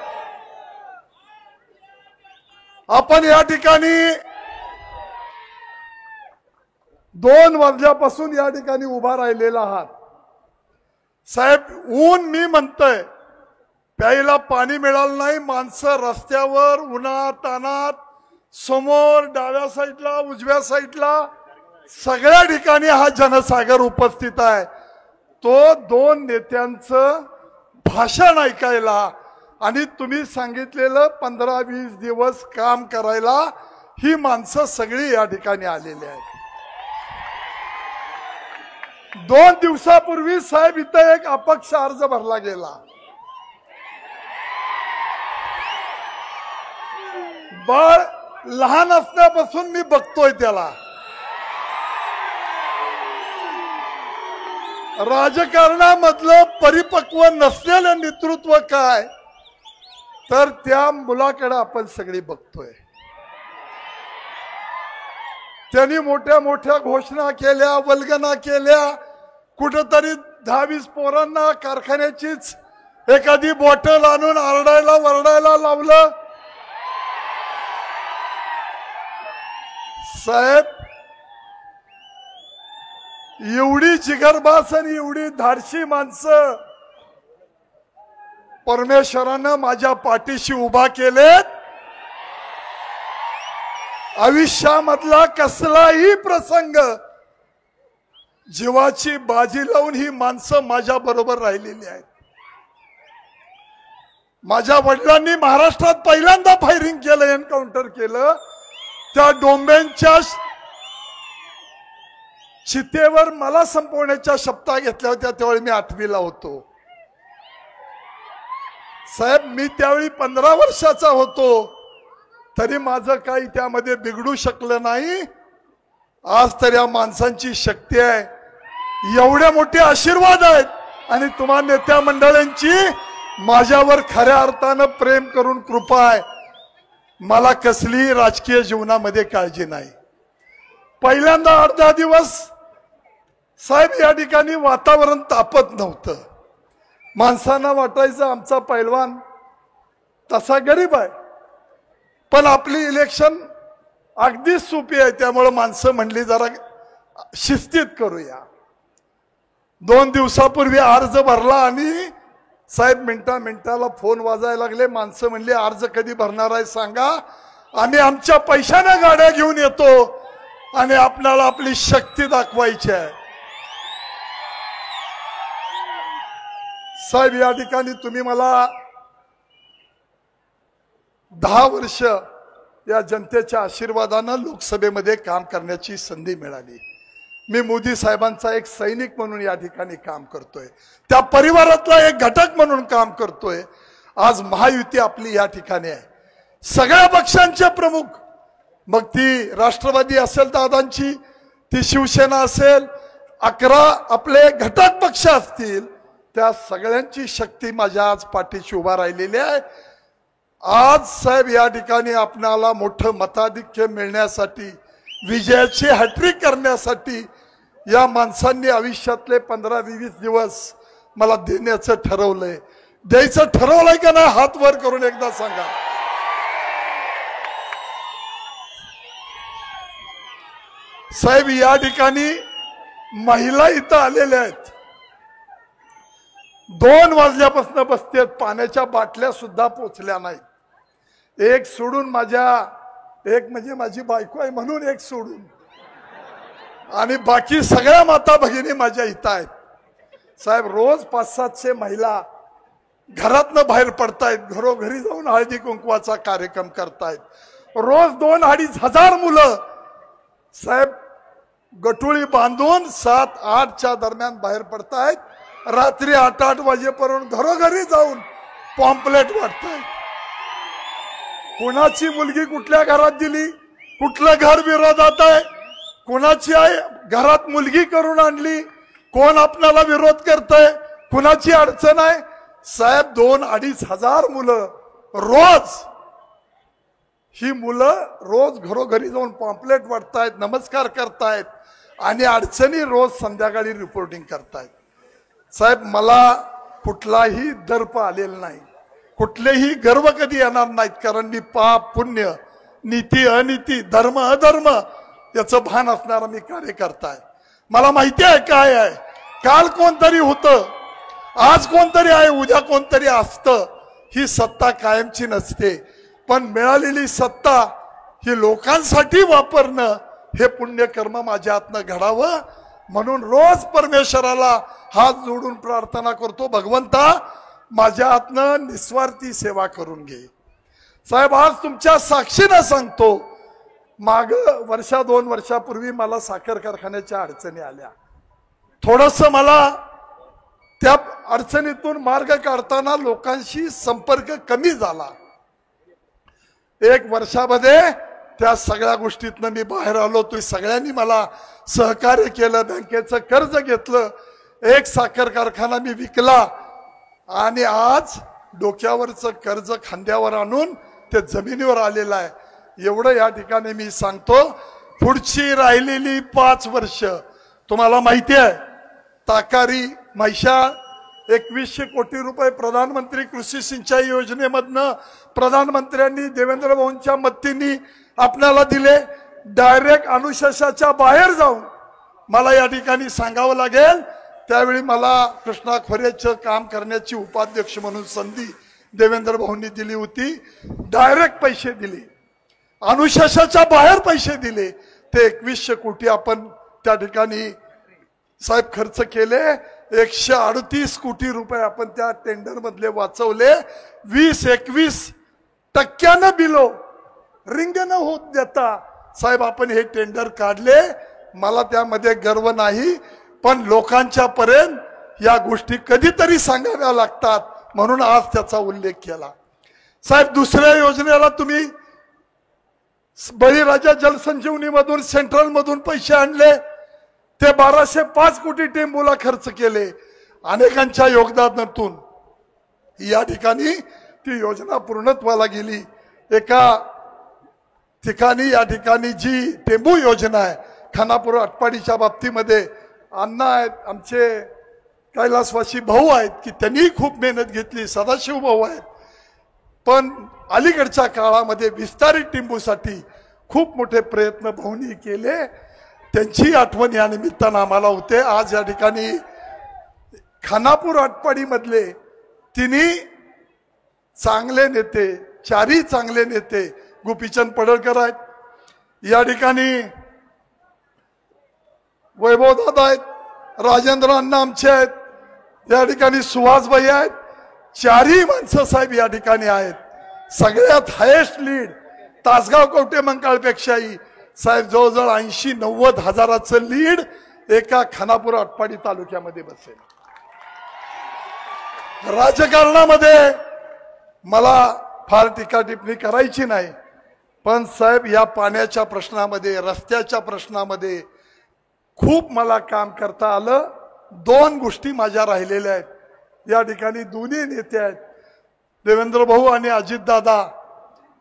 Speaker 7: आपण या ठिकाणी 2 वाजल्यापासून या ठिकाणी उभा राहिलेला आहात. साहेब ऊन मी म्हणतोय, प्यायला पाणी मिळालं नाही. माणसं रस्त्यावर उन्हात तानात, समोर डाव्या साईडला उजव्या साईडला सगळ्या ठिकाणी हा जनसागर उपस्थित आहे. तो 2 नेत्यांचं भाषण ऐकायला आणि तुम्ही सांगितलेलं 15-20 दिवस काम करायला ही माणसं सगळी या ठिकाणी आलेली आहेत. 2 दिवसापूर्वी साहेब इथं एक अपक्ष अर्ज भरला गेला. बाळ लहान असल्यापासून मी बघतोय त्याला. राजकारणामधलं परिपक्व नसलेलं नेतृत्व काय, तर त्या मुलाकडे आपण सगळी बघतोय. त्यांनी मोठ्या मोठ्या घोषणा केल्या, वल्गना केल्या, कुठंतरी 10-20 पोरांना कारखान्याचीच एखादी बॉटल आणून आरडायला वरडायला लावलं. साहेब एवढी जिगरबाज आणि एवढी धाडशी माणसं परमेश्वरानं माझ्या पाठीशी उभा केलेत. आयुष्यामधला कसलाही प्रसंग जीवाची बाजी लावून ही माणसं माझ्या बरोबर राहिलेली आहेत. माझ्या वडिलांनी महाराष्ट्रात पहिल्यांदा फायरिंग केलं, एन्काउंटर केलं. त्या डोंब्यांच्या चितेवर मला संपवण्याच्या शपथा घेतल्या होत्या. त्यावेळी मी 8वीला होतो. साहेब मी त्यावेळी 15 वर्षाचा होतो, तरी माझं काही त्यामध्ये बिघडू शकलं नाही. आज तर या माणसांची शक्ती आहे, एवढे मोठे आशीर्वाद आहेत आणि तुम्हा नेत्या मंडळींची माझ्यावर खऱ्या अर्थानं प्रेम करून कृपा आहे. मला कसलीही राजकीय जीवनामध्ये काळजी नाही. पहिल्यांदा 8-10 दिवस साहेब या ठिकाणी वातावरण तापत नव्हतं. माणसांना वाटायचं आमचा पैलवान तसा गरीब आहे, पण आपली इलेक्शन अगदी सोपी आहे, त्यामुळे माणसं म्हणली जरा शिस्तीत करूया. 2 दिवसापूर्वी अर्ज भरला आणि साहेब मिनिटाला फोन वाजायला लागले. माणसं म्हणली अर्ज कधी भरणार आहे सांगा, आम्ही आमच्या पैशाने गाड्या घेऊन येतो आणि आपल्याला आपली शक्ती दाखवायची आहे. साहेब या ठिकाणी तुम्ही मला 10 वर्ष या जनतेच्या आशीर्वादानं लोकसभेमध्ये काम करण्याची संधी मिळाली. मी मोदी साहेबांचा एक सैनिक म्हणून या ठिकाणी काम करतोय, त्या परिवारातला एक घटक म्हणून काम करतोय. आज महायुती आपली या ठिकाणी आहे. सगळ्या पक्षांचे प्रमुख, मग ती राष्ट्रवादी असेल दादांची, ती शिवसेना असेल, 11 आपले घटक पक्ष असतील, त्या सगळ्यांची शक्ती माझ्या आज पाठीशी उभा राहिलेली आहे. आज साहेब या ठिकाणी आपणाला मोठं मताधिक्य मिळण्यासाठी, विजयाची हॅट्रिक करण्यासाठी या माणसांनी आयुष्यातले 15-20 दिवस मला देण्याचं ठरवलंय. द्यायचं ठरवलंय का नाही, हात वर करून एकदा सांगा. साहेब या ठिकाणी महिला इथं आलेल्या आहेत, 2 वाजल्यापासून बसतेत, पाण्याच्या बाटल्या सुद्धा पोचल्या नाहीत. एक सोडून एक म्हणजे माझी बायको आहे म्हणून एक सोडून, आणि बाकी सगळ्या माता भगिनी माझ्या इथं आहेत. साहेब, रोज 500-700 महिला घरातनं बाहेर पडतायत, घरोघरी जाऊन हळदी कुंकवाचा कार्यक्रम करतायत. रोज 2-2.5 हजार मुलं साहेब गटुळी बांधून 7-8च्या दरम्यान बाहेर पडतायत. रात्री 8-8 वाजेपर्यंत घरोघरी जाऊन पॉम्पलेट वाटतायत. कुणाची मुलगी कुठल्या घरात दिली, कुठलं घर विरोधात आहे, कुणाची आई घरात मुलगी करून आणली, कोण आपल्याला विरोध करतय, कुणाची अडचण आहे. साहेब 2-2.5 हजार मुलं रोज, ही मुलं रोज घरोघरी जाऊन पॉम्पलेट वाटतायत, नमस्कार करतायत आणि अडचणी रोज संध्याकाळी रिपोर्टिंग करतायत. साहेब, मला कुठलाही दर्प आलेला नाही, कुठलेही गर्व कधी येणार नाहीत, कारण मी पाप पुण्य, नीती अनिती, धर्म अधर्म याचं भान असणारा मी कार्यकर्ता आहे. मला माहिती आहे काय आहे. काल कोणतरी होतं, आज कोणतरी आहे, उद्या कोणतरी असतं. ही सत्ता कायमची नसते, पण मिळालेली सत्ता ही लोकांसाठी वापरणं हे पुण्यकर्म माझ्या हातनं घडावं म्हणून रोज परमेश्वराला हात जोडून प्रार्थना करतो, भगवंता माझ्या हातनं निस्वार्थी सेवा करून घे. साहेब, आज तुमच्या साक्षीनं सांगतो, माग 1-2 वर्षापूर्वी मला साखर कारखान्याच्या अडचणी आल्या. थोडस मला त्या अडचणीतून मार्ग काढताना लोकांशी संपर्क कमी झाला. 1 वर्षामध्ये त्या सगळ्या गोष्टीतनं मी बाहेर आलो. तुम्ही सगळ्यांनी मला सहकार्य केलं, बँकेचं कर्ज घेतलं, एक साखर कारखाना मी विकला आणि आज डोक्यावरचं कर्ज खांद्यावर आणून ते जमिनीवर आलेलं आहे. एवढं या ठिकाणी मी सांगतो. पुढची राहिलेली 5 वर्ष तुम्हाला माहिती आहे, ताकारी म्हैशा 2100 कोटी रुपये प्रधानमंत्री कृषी सिंचाई योजनेमधनं प्रधानमंत्र्यांनी देवेंद्र भाऊंच्या मदतीने आपल्याला दिले. डायरेक्ट अनुशेषाच्या बाहेर जाऊन मला या ठिकाणी सांगावं लागेल, त्यावेळी मला कृष्णा खोऱ्याचं काम करण्याची उपाध्यक्ष म्हणून संधी देवेंद्र भाऊंनी दिली होती. डायरेक्ट पैसे दिले, अनुशेषाच्या बाहेर पैसे दिले. ते 2100 कोटी आपण त्या ठिकाणी साहेब खर्च केले. 138 कोटी रुपये आपण त्या टेंडर मधले वाचवले. 20-21% बिलो रिंग न होत देता साहेब आपण हे टेंडर काढले. मला त्यामध्ये गर्व नाही, पण लोकांच्या पर्यंत या गोष्टी कधीतरी सांगाव्या लागतात म्हणून आज त्याचा उल्लेख केला. साहेब, दुसऱ्या योजनेला तुम्ही बळीराजा जलसंजीवनी मधून सेंट्रल मधून पैसे आणले, ते 1205 कोटी टेंबूला खर्च केले. अनेकांच्या योगदानातून या ठिकाणी ती योजना पूर्णत्वाला गेली. एका ठिकाणी या ठिकाणी जी टेंबू योजना आहे खानापूर आटपाडीच्या बाबतीमध्ये अण्णा आहेत, आमचे कैलासवासी भाऊ आहेत की त्यांनी खूप मेहनत घेतली, सदाशिव भाऊ आहेत. पण अलीकडच्या काळामध्ये विस्तारित टेंबूसाठी खूप मोठे प्रयत्न भाऊंनी केले. त्यांची आठवण या निमित्तानं आम्हाला होते. आज या ठिकाणी खानापूर आटपाडी मधले तिन्ही चांगले नेते, 4ही चांगले नेते गोपीचंद पडळकर आहेत, या ठिकाणी वैभव दादा आहेत, राजेंद्र अण्णा आमचे आहेत, या ठिकाणी सुहासभाई आहेत. 4ही माणसं साहेब या ठिकाणी आहेत. सगळ्यात हायेस्ट लीड तासगाव कवटे मंकाळपेक्षाही साहेब जवळजवळ 80-90 हजाराचं लीड एका खानापूर आटपाडी तालुक्यामध्ये बसेल. राजकारणामध्ये मला फार टीका टिप्पणी करायची नाही, पण साहेब या पाण्याच्या प्रश्नामध्ये, रस्त्याच्या प्रश्नामध्ये खूप मला काम करता आलं. 2 गोष्टी माझ्या राहिलेल्या आहेत. या ठिकाणी दोन्ही नेते आहेत, देवेंद्र भाऊ आणि अजितदादा.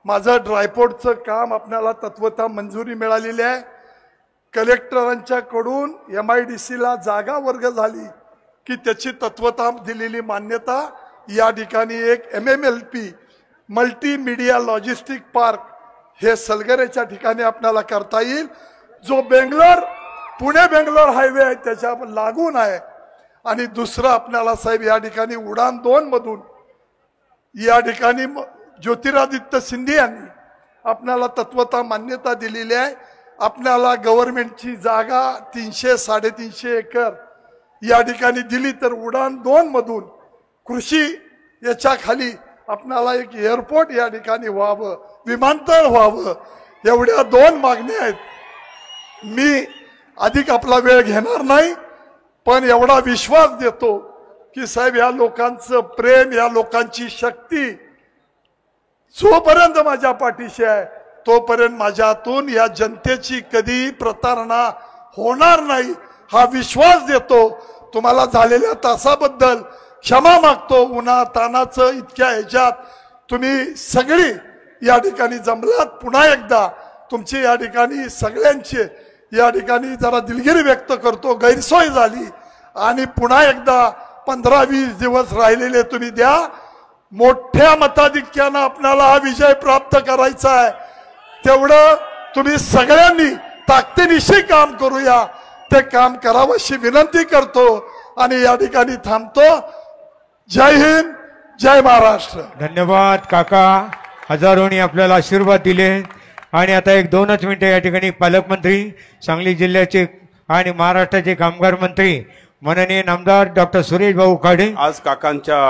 Speaker 7: माझं ड्रायपोर्टचं काम आपल्याला तत्वतः मंजुरी मिळालेली आहे. कलेक्टरांच्याकडून MIDCला जागा वर्ग झाली की त्याची तत्वतः दिलेली मान्यता. या ठिकाणी एक MMLP मल्टीमीडिया लॉजिस्टिक पार्क हे सलगरेच्या ठिकाणी आपल्याला करता येईल. जो बेंगलोर पुणे बेंगलोर हायवे आहे त्याच्या लागून आहे. आणि दुसरं आपल्याला साहेब या ठिकाणी उडान 2 मधून या ठिकाणी ज्योतिरादित्य सिंधिया यांनी आपल्याला तत्वता मान्यता दिलेली आहे. आपल्याला गव्हर्नमेंटची जागा 300-350 एकर या ठिकाणी दिली तर उडान 2 मधून कृषी याच्या खाली आपल्याला एक एअरपोर्ट या ठिकाणी व्हावं, विमानतळ व्हावं, एवढ्या 2 मागण्या आहेत. मी अधिक आपला वेळ घेणार नाही, पण एवढा विश्वास देतो की साहेब या लोकांचं प्रेम, या लोकांची शक्ती जोपर्यंत माझ्या पाठीशी आहे तोपर्यंत माझ्यातून या जनतेची कधी प्रतारणा होणार नाही हा विश्वास देतो. तुम्हाला झालेल्या त्रासाबद्दल क्षमा मागतो. उन्हा तानाचं इतक्या ह्याच्यात तुम्ही सगळी या ठिकाणी जमलात. पुन्हा एकदा तुमची या ठिकाणी सगळ्यांची या ठिकाणी जरा दिलगिरी व्यक्त करतो, गैरसोय झाली आणि पुन्हा एकदा 15-20 दिवस राहिलेले तुम्ही द्या. मोठ्या मताधिक्यानं आपल्याला हा विजय प्राप्त करायचा आहे. तेवढं तुम्ही सगळ्यांनी ताकदीनिशी काम करूया, ते काम करावंशी विनंती करतो आणि या ठिकाणी थांबतो. जय हिंद, जय महाराष्ट्र.
Speaker 2: धन्यवाद काका. हजारोंनी आपल्याला आशीर्वाद दिले. आणि आता 1-2 मिनिटं या ठिकाणी पालकमंत्री, सांगली जिल्ह्याचे आणि महाराष्ट्राचे कामगार मंत्री माननीय नामदार डॉक्टर सुरेश भाऊ खाडे.
Speaker 8: आज काकांच्या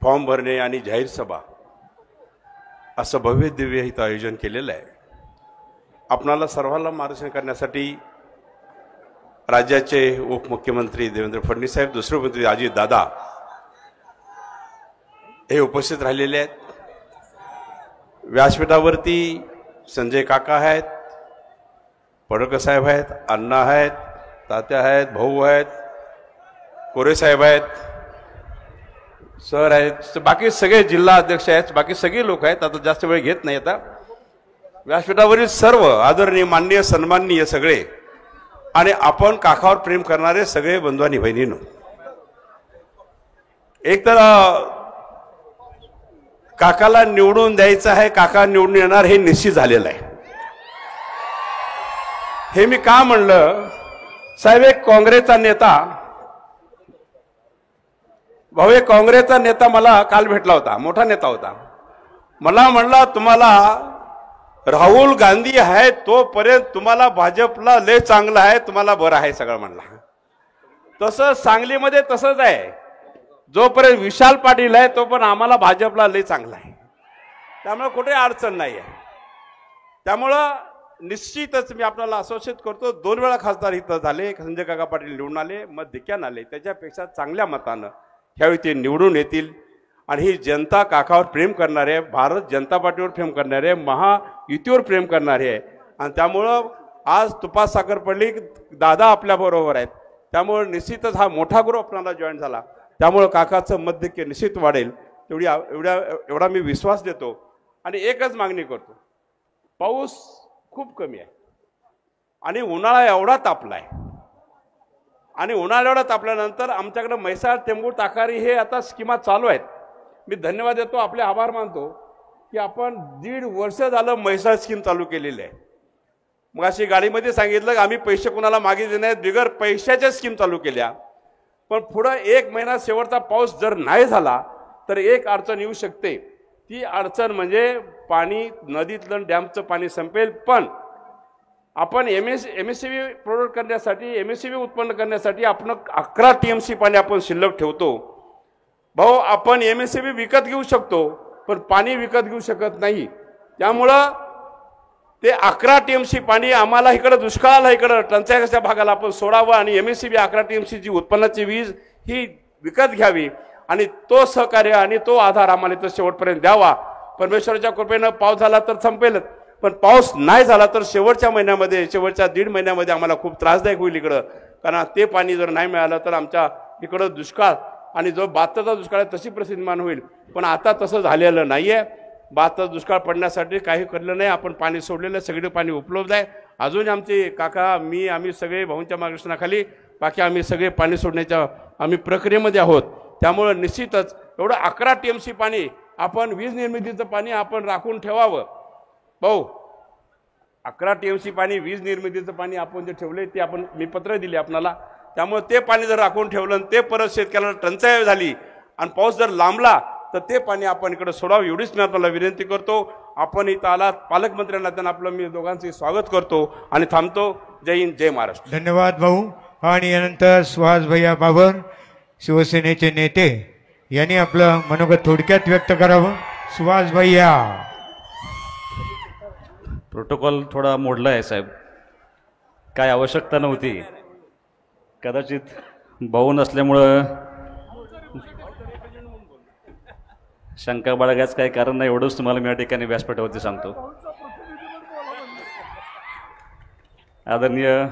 Speaker 8: फॉर्म भरणे आणि जाहीर सभा असं भव्य दिव्य इथं आयोजन केलेलं आहे. आपणाला सर्वांना मार्गदर्शन करण्यासाठी राज्याचे उपमुख्यमंत्री देवेंद्र फडणवीस साहेब, दुसरे मंत्री अजित दादा हे उपस्थित राहिलेले आहेत. व्यासपीठावरती संजय काका आहेत, पडळकर साहेब आहेत, अण्णा आहेत, तात्या आहेत, भाऊ आहेत, कोरे साहेब आहेत, सर आहेत, बाकी सगळे जिल्हा अध्यक्ष आहेत, बाकी सगळे लोक आहेत. आता जास्त वेळ घेत नाही. आता व्यासपीठावरील सर्व आदरणीय, माननीय, सन्माननीय सगळे आणि आपण काकावर प्रेम करणारे सगळे बंधू आणि बहिणींनो, एक तर काकाला निवडून द्यायचं आहे, काका निवडून येणार हे निश्चित झालेलं आहे. हे मी का म्हणलं साहेब, एक काँग्रेसचा नेता, भाऊ एक काँग्रेसचा नेता मला काल भेटला होता, मोठा नेता होता. मला म्हणला तुम्हाला राहुल गांधी आहे तोपर्यंत तुम्हाला भाजपला लय चांगलं आहे, तुम्हाला बरं आहे सगळं म्हणला. तसं सांगलीमध्ये तसंच आहे, जोपर्यंत विशाल पाटील आहे तोपर्यंत आम्हाला भाजपला लय चांगलं आहे, त्यामुळे कुठे अडचण नाही आहे. त्यामुळं निश्चितच मी आपल्याला आश्वासित करतो, 2 वेळा खासदार इथं झाले, संजय काका पाटील निवडून आले, मत धिक्यान आले, त्याच्यापेक्षा चांगल्या मतानं ह्यावेळी ते निवडून येतील. आणि ही जनता काकावर प्रेम करणारे, भारत जनता पार्टीवर प्रेम करणारे, महायुतीवर प्रेम करणारे आहे. आणि त्यामुळं आज तुपात साखर पडली, दादा आपल्याबरोबर आहेत. त्यामुळं निश्चितच हा मोठा ग्रुप आपल्याला जॉईन झाला, त्यामुळं काकाचं मतधिक्य निश्चित वाढेल. एवढा मी विश्वास देतो. आणि एकच मागणी करतो, पाऊस खूप कमी आहे आणि उन्हाळा एवढा तापलाय, आणि उन्हाळा एवढा तापल्यानंतर आमच्याकडे म्हैसाळ, टेंभूर, ताकारी हे आता स्कीमा चालू आहेत. मी धन्यवाद देतो, आपले आभार मानतो की आपण 1.5 वर्ष झालं म्हैसाळ स्कीम चालू केलेली आहे. मग अशी गाडीमध्ये सांगितलं की आम्ही पैसे कोणाला मागितले नाहीत, बिगर पैशाच्या स्कीम चालू केल्या. पण पुढं 1 महिना शेवटचा पाऊस जर नाही झाला तर एक अडचण येऊ शकते. ती अडचण म्हणजे पाणी, नदीतलं डॅमचं पाणी संपेल. पण आपण एमएससीबी प्रोडक्ट करण्यासाठी, एमएससीबी उत्पन्न करण्यासाठी आपण 11 TMC पाणी आपण शिल्लक ठेवतो. भाऊ आपण एमएससीबी विकत घेऊ शकतो, पण पाणी विकत घेऊ शकत नाही. त्यामुळं ते 11 TMC पाणी आम्हाला इकडं दुष्काळाला, इकडं टंचाईच्या भागाला आपण सोडावं आणि एमएससीबी 11 TMC जी उत्पन्नाची वीज ही विकत घ्यावी. आणि तो सहकार्य आणि तो आधार आम्हाला इथं शेवटपर्यंत द्यावा. परमेश्वराच्या कृपेनं पाऊस झाला तर संपेलच, पण पाऊस नाही झाला तर शेवटच्या महिन्यामध्ये, शेवटच्या 1.5 महिन्यामध्ये आम्हाला खूप त्रासदायक होईल इकडं. कारण ते पाणी जर नाही मिळालं तर आमच्या इकडं दुष्काळ आणि जो 72चा दुष्काळ आहे तशी परिस्थिती निर्माण होईल. पण आता तसं झालेलं नाही आहे. 72 दुष्काळ पडण्यासाठी काही केलं नाही. आपण पाणी सोडलेलं, सगळं पाणी उपलब्ध आहे. अजून आमचे काका, मी, आम्ही सगळे भाऊंच्या मार्गदर्शनाखाली बाकी आम्ही सगळे पाणी सोडण्याच्या आम्ही प्रक्रियेमध्ये आहोत. त्यामुळं निश्चितच एवढं 11 TMC पाणी आपण वीज निर्मितीचं पाणी आपण राखून ठेवावं. भाऊ 11 TMC पाणी वीज निर्मितीचं पाणी आपण जे ठेवले ते आपण मी पत्र दिले आपणाला. त्यामुळे ते पाणी जर राखून ठेवलं आणि ते परत शेतकऱ्याला टंचाई झाली आणि पाऊस जर लांबला तर ते पाणी आपण इकडे सोडावं एवढीच मी आपल्याला विनंती करतो. आपण इथं आलात पालकमंत्र्यांना त्यांना आपलं मी दोघांचे स्वागत करतो आणि थांबतो. जय हिंद जय महाराष्ट्र.
Speaker 2: धन्यवाद भाऊ. आणि यानंतर सुहास भैया बाबर शिवसेनेचे नेते यांनी आपलं मनोगत थोडक्यात व्यक्त करावं. सुहास भैया.
Speaker 9: प्रोटोकॉल थोडा मोडला आहे साहेब, काय आवश्यकता नव्हती. कदाचित भाऊ नसल्यामुळं शंका बाळगायचं काही कारण नाही, एवढंच तुम्हाला मी या ठिकाणी व्यासपीठावरती सांगतो. आदरणीय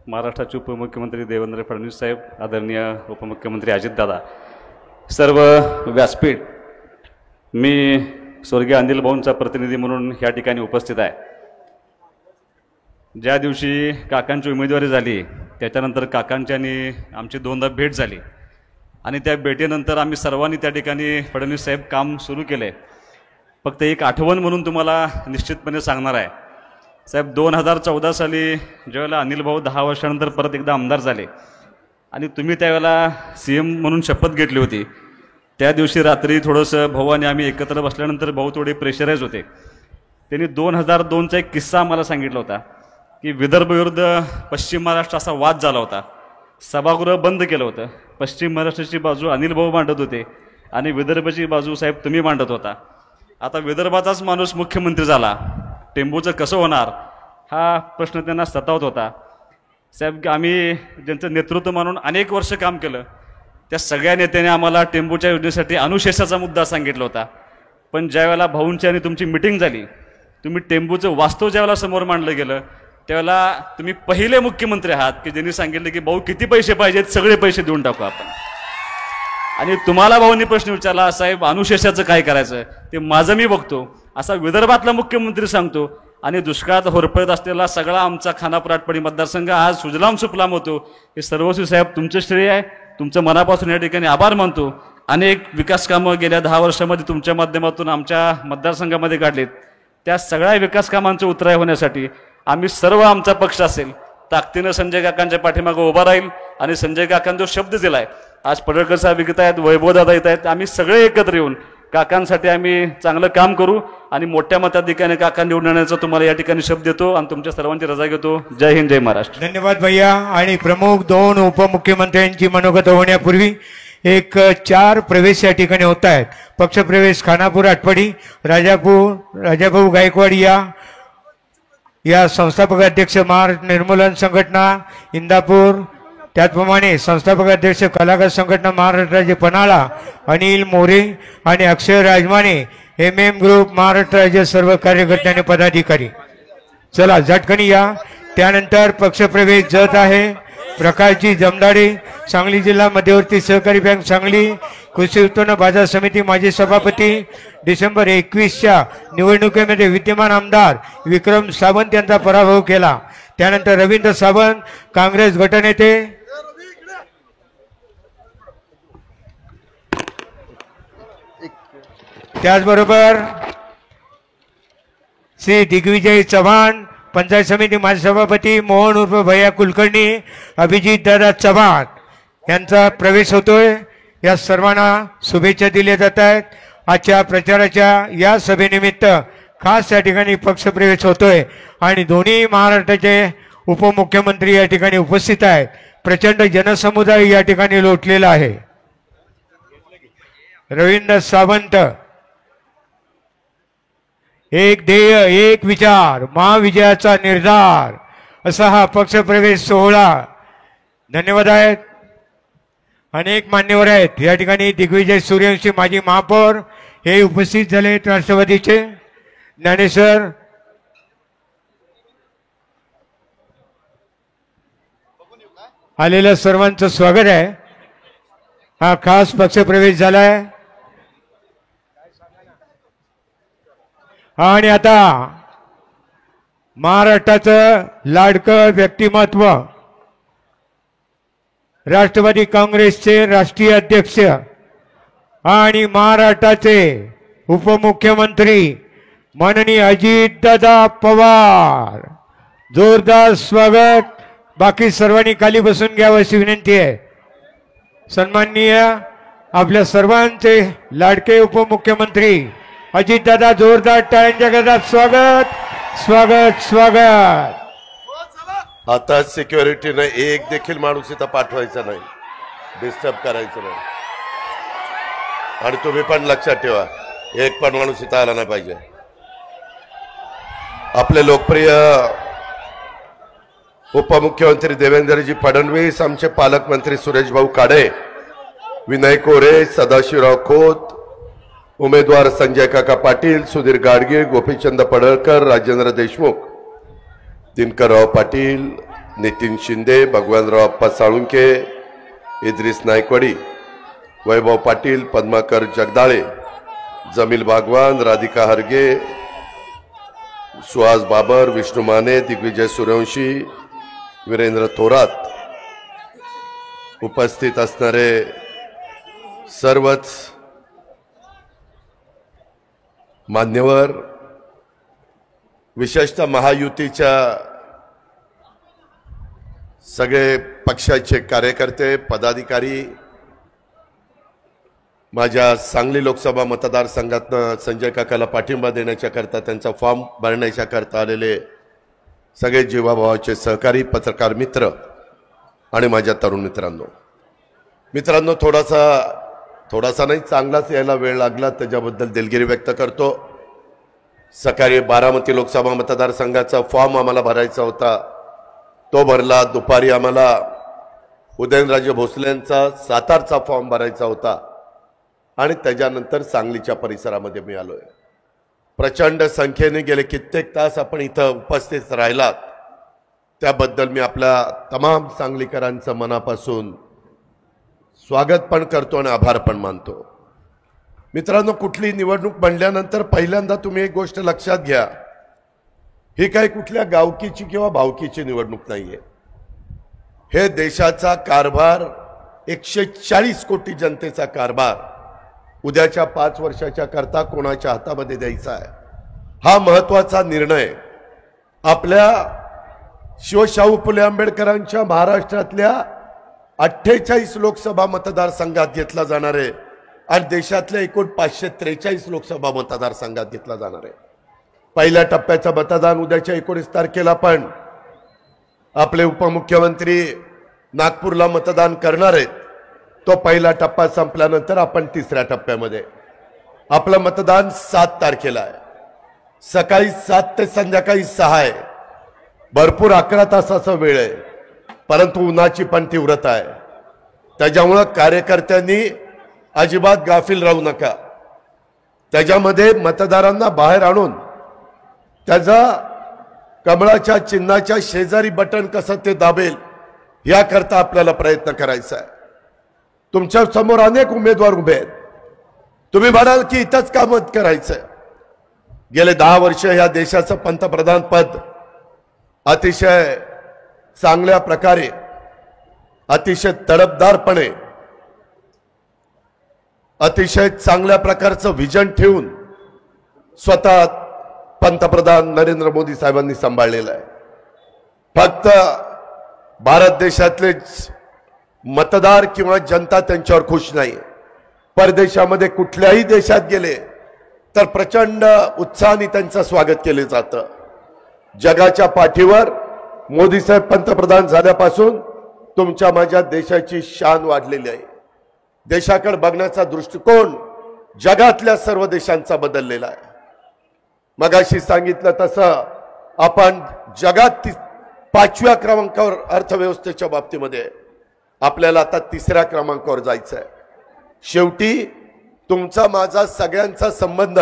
Speaker 9: महाराष्ट्राचे उपमुख्यमंत्री देवेंद्र फडणवीस साहेब, आदरणीय उपमुख्यमंत्री अजितदादा, सर्व व्यासपीठ, मी स्वर्गीय अनिल भाऊंचा प्रतिनिधी म्हणून या ठिकाणी उपस्थित आहे. ज्या दिवशी काकांची उमेदवारी झाली त्याच्यानंतर काकांची आणि आमची दोनदा भेट झाली आणि त्या भेटीनंतर आम्ही सर्वांनी त्या ठिकाणी फडणवीस साहेब काम सुरू केले. फक्त एक आठवण म्हणून तुम्हाला निश्चितपणे सांगणार आहे साहेब, 2014 साली ज्यावेळेला अनिल भाऊ 10 वर्षानंतर परत एकदा आमदार झाले आणि तुम्ही त्यावेळेला CM म्हणून शपथ घेतली होती, त्या दिवशी रात्री थोडंसं भाऊ आणि आम्ही एकत्र बसल्यानंतर भाऊ थोडे प्रेशराईज होते. त्यांनी 2002चा एक किस्सा आम्हाला सांगितला होता की विदर्भ विरुद्ध पश्चिम महाराष्ट्र असा वाद झाला होता, सभागृह बंद केलं होतं. पश्चिम महाराष्ट्राची बाजू अनिल भाऊ मांडत होते आणि विदर्भाची बाजू साहेब तुम्ही मांडत होता. आता विदर्भाचाच माणूस मुख्यमंत्री झाला, टेंबूचं कसं होणार हा प्रश्न त्यांना सतावत होता. साहेब आम्ही ज्यांचं नेतृत्व म्हणून अनेक वर्ष काम केलं त्या सगळ्या नेत्याने आम्हाला टेंबूच्या योजनेसाठी अनुशेषाचा मुद्दा सांगितला होता. पण ज्यावेळेला भाऊंची आणि तुमची मिटिंग झाली, तुम्ही टेंबूचं वास्तव ज्यावेळेला समोर मांडलं गेलं त्यावेळेला तुम्ही पहिले मुख्यमंत्री आहात की ज्यांनी सांगितलं की भाऊ किती पैसे पाहिजेत, सगळे पैसे देऊन टाकू आपण. आणि तुम्हाला भाऊंनी प्रश्न विचारला साहेब अनुशेषाचं काय करायचं ते माझं मी बघतो, असा विदर्भातला मुख्यमंत्री सांगतो. आणि दुष्काळात होरपळत असलेला सगळा आमचा खानापूर आटपाडी मतदारसंघ आज सुजलाम सुफलाम होतो. हे सर्वस्वी साहेब तुमचं श्रेय आहे, तुमचं मनापासून या ठिकाणी आभार मानतो. अनेक विकास कामं गेल्या 10 वर्षामध्ये तुमच्या माध्यमातून आमच्या मतदारसंघामध्ये काढलीत, त्या सगळ्या विकास कामांचं उतराय होण्यासाठी आम्ही सर्व आमचा पक्ष असेल ताकदीनं संजय काकांच्या पाठीमागं उभा राहील. आणि संजय काकांनी जो शब्द दिलाय, आज पडळकर साहेब विकत आहेत, वैभवदादा येत आहेत, आम्ही सगळे एकत्र येऊन काकांसाठी आम्ही चांगलं काम करू आणि मोठ्या मताधिक्याने काका निवडून येण्याचा तुम्हाला या ठिकाणी शब्द देतो आणि तुमच्या सर्वांची रजा घेतो. जय हिंद जय महाराष्ट्र.
Speaker 2: धन्यवाद भैया. आणि प्रमुख 2 उपमुख्यमंत्र्यांची मनोगत होण्यापूर्वी एक 4 प्रवेश या ठिकाणी होत आहेत. पक्षप्रवेश खानापूर आटपाडी, राजाभाऊ गायकवाड या संस्थापक अध्यक्ष महाराष्ट्र निर्मूलन संघटना इंदापूर, त्याचप्रमाणे संस्थापक अध्यक्ष कलाकार संघटना महाराष्ट्र राज्य पन्हाळा अनिल मोरे आणि अक्षय राजमाने MM ग्रुप महाराष्ट्र राज्य सर्व कार्यकर्ते पदाधिकारी. चला झटकनी या. त्यानंतर पक्षप्रवेश जत आहे प्रकाशजी जमदाडे, सांगली जिल्हा मध्यवर्ती सहकारी बँक सांगली, कृषी उत्पन्न बाजार समिती माजी सभापती, डिसेंबर 21च्या निवडणुकीमध्ये विद्यमान आमदार विक्रम सावंत यांचा पराभव केला. त्यानंतर रवींद्र सावंत काँग्रेस गटनेते, त्याचबरोबर श्री दिग्विजय चव्हाण पंचायत समिती माजी सभापती, मोहन उर्फ भैया कुलकर्णी, अभिजित दादा चव्हाण यांचा प्रवेश होतोय. या सर्वांना शुभेच्छा दिल्या जात आहेत. आजच्या प्रचाराच्या या सभेनिमित्त खास या ठिकाणी पक्षप्रवेश होतोय आणि दोन्ही महाराष्ट्राचे उपमुख्यमंत्री या ठिकाणी उपस्थित आहेत. प्रचंड जनसमुदाय या ठिकाणी लोटलेला आहे. रवींद्र सावंत, एक ध्येय एक विचार महाविजयाचा निर्धार, असा हा पक्षप्रवेश सोहळा. धन्यवाद आहेत. अनेक मान्यवर आहेत या ठिकाणी. दिग्विजय सूर्यवंशी माजी महापौर हे उपस्थित झाले, राष्ट्रवादीचे. ज्ञानेश्वर आलेल्या सर्वांचं स्वागत आहे. हा खास पक्षप्रवेश झालाय. आणि आता महाराष्ट्राचं लाडकं व्यक्तिमत्व, राष्ट्रवादी काँग्रेसचे राष्ट्रीय अध्यक्ष आणि महाराष्ट्राचे उपमुख्यमंत्री माननीय अजितदादा पवार. जोरदार स्वागत. बाकी सर्वांनी खाली बसून घ्यावं अशी विनंती आहे. सन्माननीय आपल्या सर्वांचे लाडके उपमुख्यमंत्री अजितदादा, जोरदार टाळ्यांच्या गजरात स्वागत स्वागत स्वागत.
Speaker 10: आता सिक्युरिटीने एक देखील माणूस इथं पाठवायचा नाही, डिस्टर्ब करायचं नाही. आणि तुम्ही पण लक्षात ठेवा, एक पण माणूस इथं आला नाही पाहिजे. आपले लोकप्रिय उपमुख्यमंत्री देवेंद्रजी फडणवीस, आमचे पालकमंत्री सुरेशभाऊ खाडे, विनय कोरे, सदाशिवराव खोत, उमेदवार संजय काका पाटील, सुधीर गाडगे, गोपीचंद पडळकर, राजेंद्र देशमुख, दिनकरराव पाटील, नितीन शिंदे, भगवानराव अप्पा साळुंके, इद्रिस नायकवाडी, वैभव पाटील, पद्माकर जगदाळे, जमील बागवान, राधिका हरगे, सुहास बाबर, विष्णू माने, दिग्विजय सूर्यवंशी, वीरेंद्र थोरात, उपस्थित असणारे सर्वच मान्यवर, विशेषतः महायुतीच्या सगळे पक्षाचे कार्यकर्ते, पदाधिकारी, माझ्या सांगली लोकसभा मतदारसंघातनं संजय काकाला पाठिंबा देण्याच्या करता, त्यांचा फॉर्म भरण्याच्या करता आलेले सगळे जीवाभावाचे सहकारी, पत्रकार मित्र आणि माझ्या तरुण मित्रांनो, थोडासा नाही, चांगलाच यायला वेळ लागला, त्याच्याबद्दल दिलगिरी व्यक्त करतो. सकाळी बारामती लोकसभा मतदारसंघाचा फॉर्म आम्हाला भरायचा होता, तो भरला. दुपारी आम्हाला उदयनराजे भोसलेंचा सातारचा फॉर्म भरायचा होता आणि त्याच्यानंतर सांगलीच्या परिसरामध्ये मी आलोय. प्रचंड संख्येने गेले कित्येक तास आपण इथं उपस्थित राहिलात, त्याबद्दल मी आपल्या तमाम सांगलीकरांचं मनापासून स्वागत पण करतो आणि आभार पण मानतो. मित्रांनो, कुठली निवडणूक बनल्यानंतर पहिल्यांदा तुम्ही एक गोष्ट लक्षात घ्या, ही काही कुठल्या गावकीची किंवा भावकीची निवडणूक नाहीये. हे देशाचा कारभार, 140 कोटी जनतेचा कारभार उद्याच्या 5 वर्षाच्या करता कोणाच्या हातामध्ये द्यायचा आहे, हा महत्वाचा निर्णय आपल्या शिवशाहू फुले आंबेडकरांच्या महाराष्ट्रातल्या 48 लोकसभा मतदारसंघात घेतला जाणार आहे आणि देशातल्या एकूण 543 लोकसभा मतदारसंघात घेतला जाणार आहे. पहिल्या टप्प्याचं मतदान उद्याच्या 19 तारखेला पण आपले उपमुख्यमंत्री नागपूरला मतदान करणार आहेत. तो पहिला टप्पा संपल्यानंतर आपण तिसऱ्या टप्प्यामध्ये, आपलं मतदान 7 तारखेला आहे. सकाळी 7 ते संध्याकाळी 6 आहे. भरपूर 11 तासाचा वेळ आहे, परंतु उन्हाची पण तीव्रता आहे. त्याच्यामुळं कार्यकर्त्यांनी अजिबात गाफील राहू नका. त्याच्यामध्ये मतदारांना बाहेर आणून त्याचा कमळाच्या चिन्हाच्या शेजारी बटन कसं ते दाबेल याकरता आपल्याला प्रयत्न करायचा आहे. तुमच्या समोर अनेक उमेदवार उभे आहेत. तुम्ही म्हणाल की इथंच काम करायचंय. गेले 10 वर्ष या देशाचं पंतप्रधान पद अतिशय चांगल्या प्रकारे, अतिशय तडफदारपणे, अतिशय चांगल्या प्रकारचं व्हिजन ठेवून स्वतः पंतप्रधान नरेंद्र मोदी साहेबांनी सांभाळलेलं आहे. फक्त भारत देशातले मतदार किंवा जनता त्यांच्यावर खुश नाही. परदेशामध्ये कुठल्याही देशात गेले तर प्रचंड उत्साहाने त्यांचं स्वागत केले जातं. जगाच्या पाठीवर मोदी साहेब पंतप्रधान झाल्यापासून तुमच्या माझ्या देशाची शान वाढलेली आहे. देशाकडे बघण्याचा दृष्टिकोन जगातल्या सर्व देशांचा बदललेला आहे. मगाशी सांगितलं तसं आपण जगात 5व्या क्रमांकावर अर्थव्यवस्थेच्या बाबतीमध्ये, आपल्याला आता 3ऱ्या क्रमांकावर जायचं आहे. शेवटी तुमचा माझा सगळ्यांचा संबंध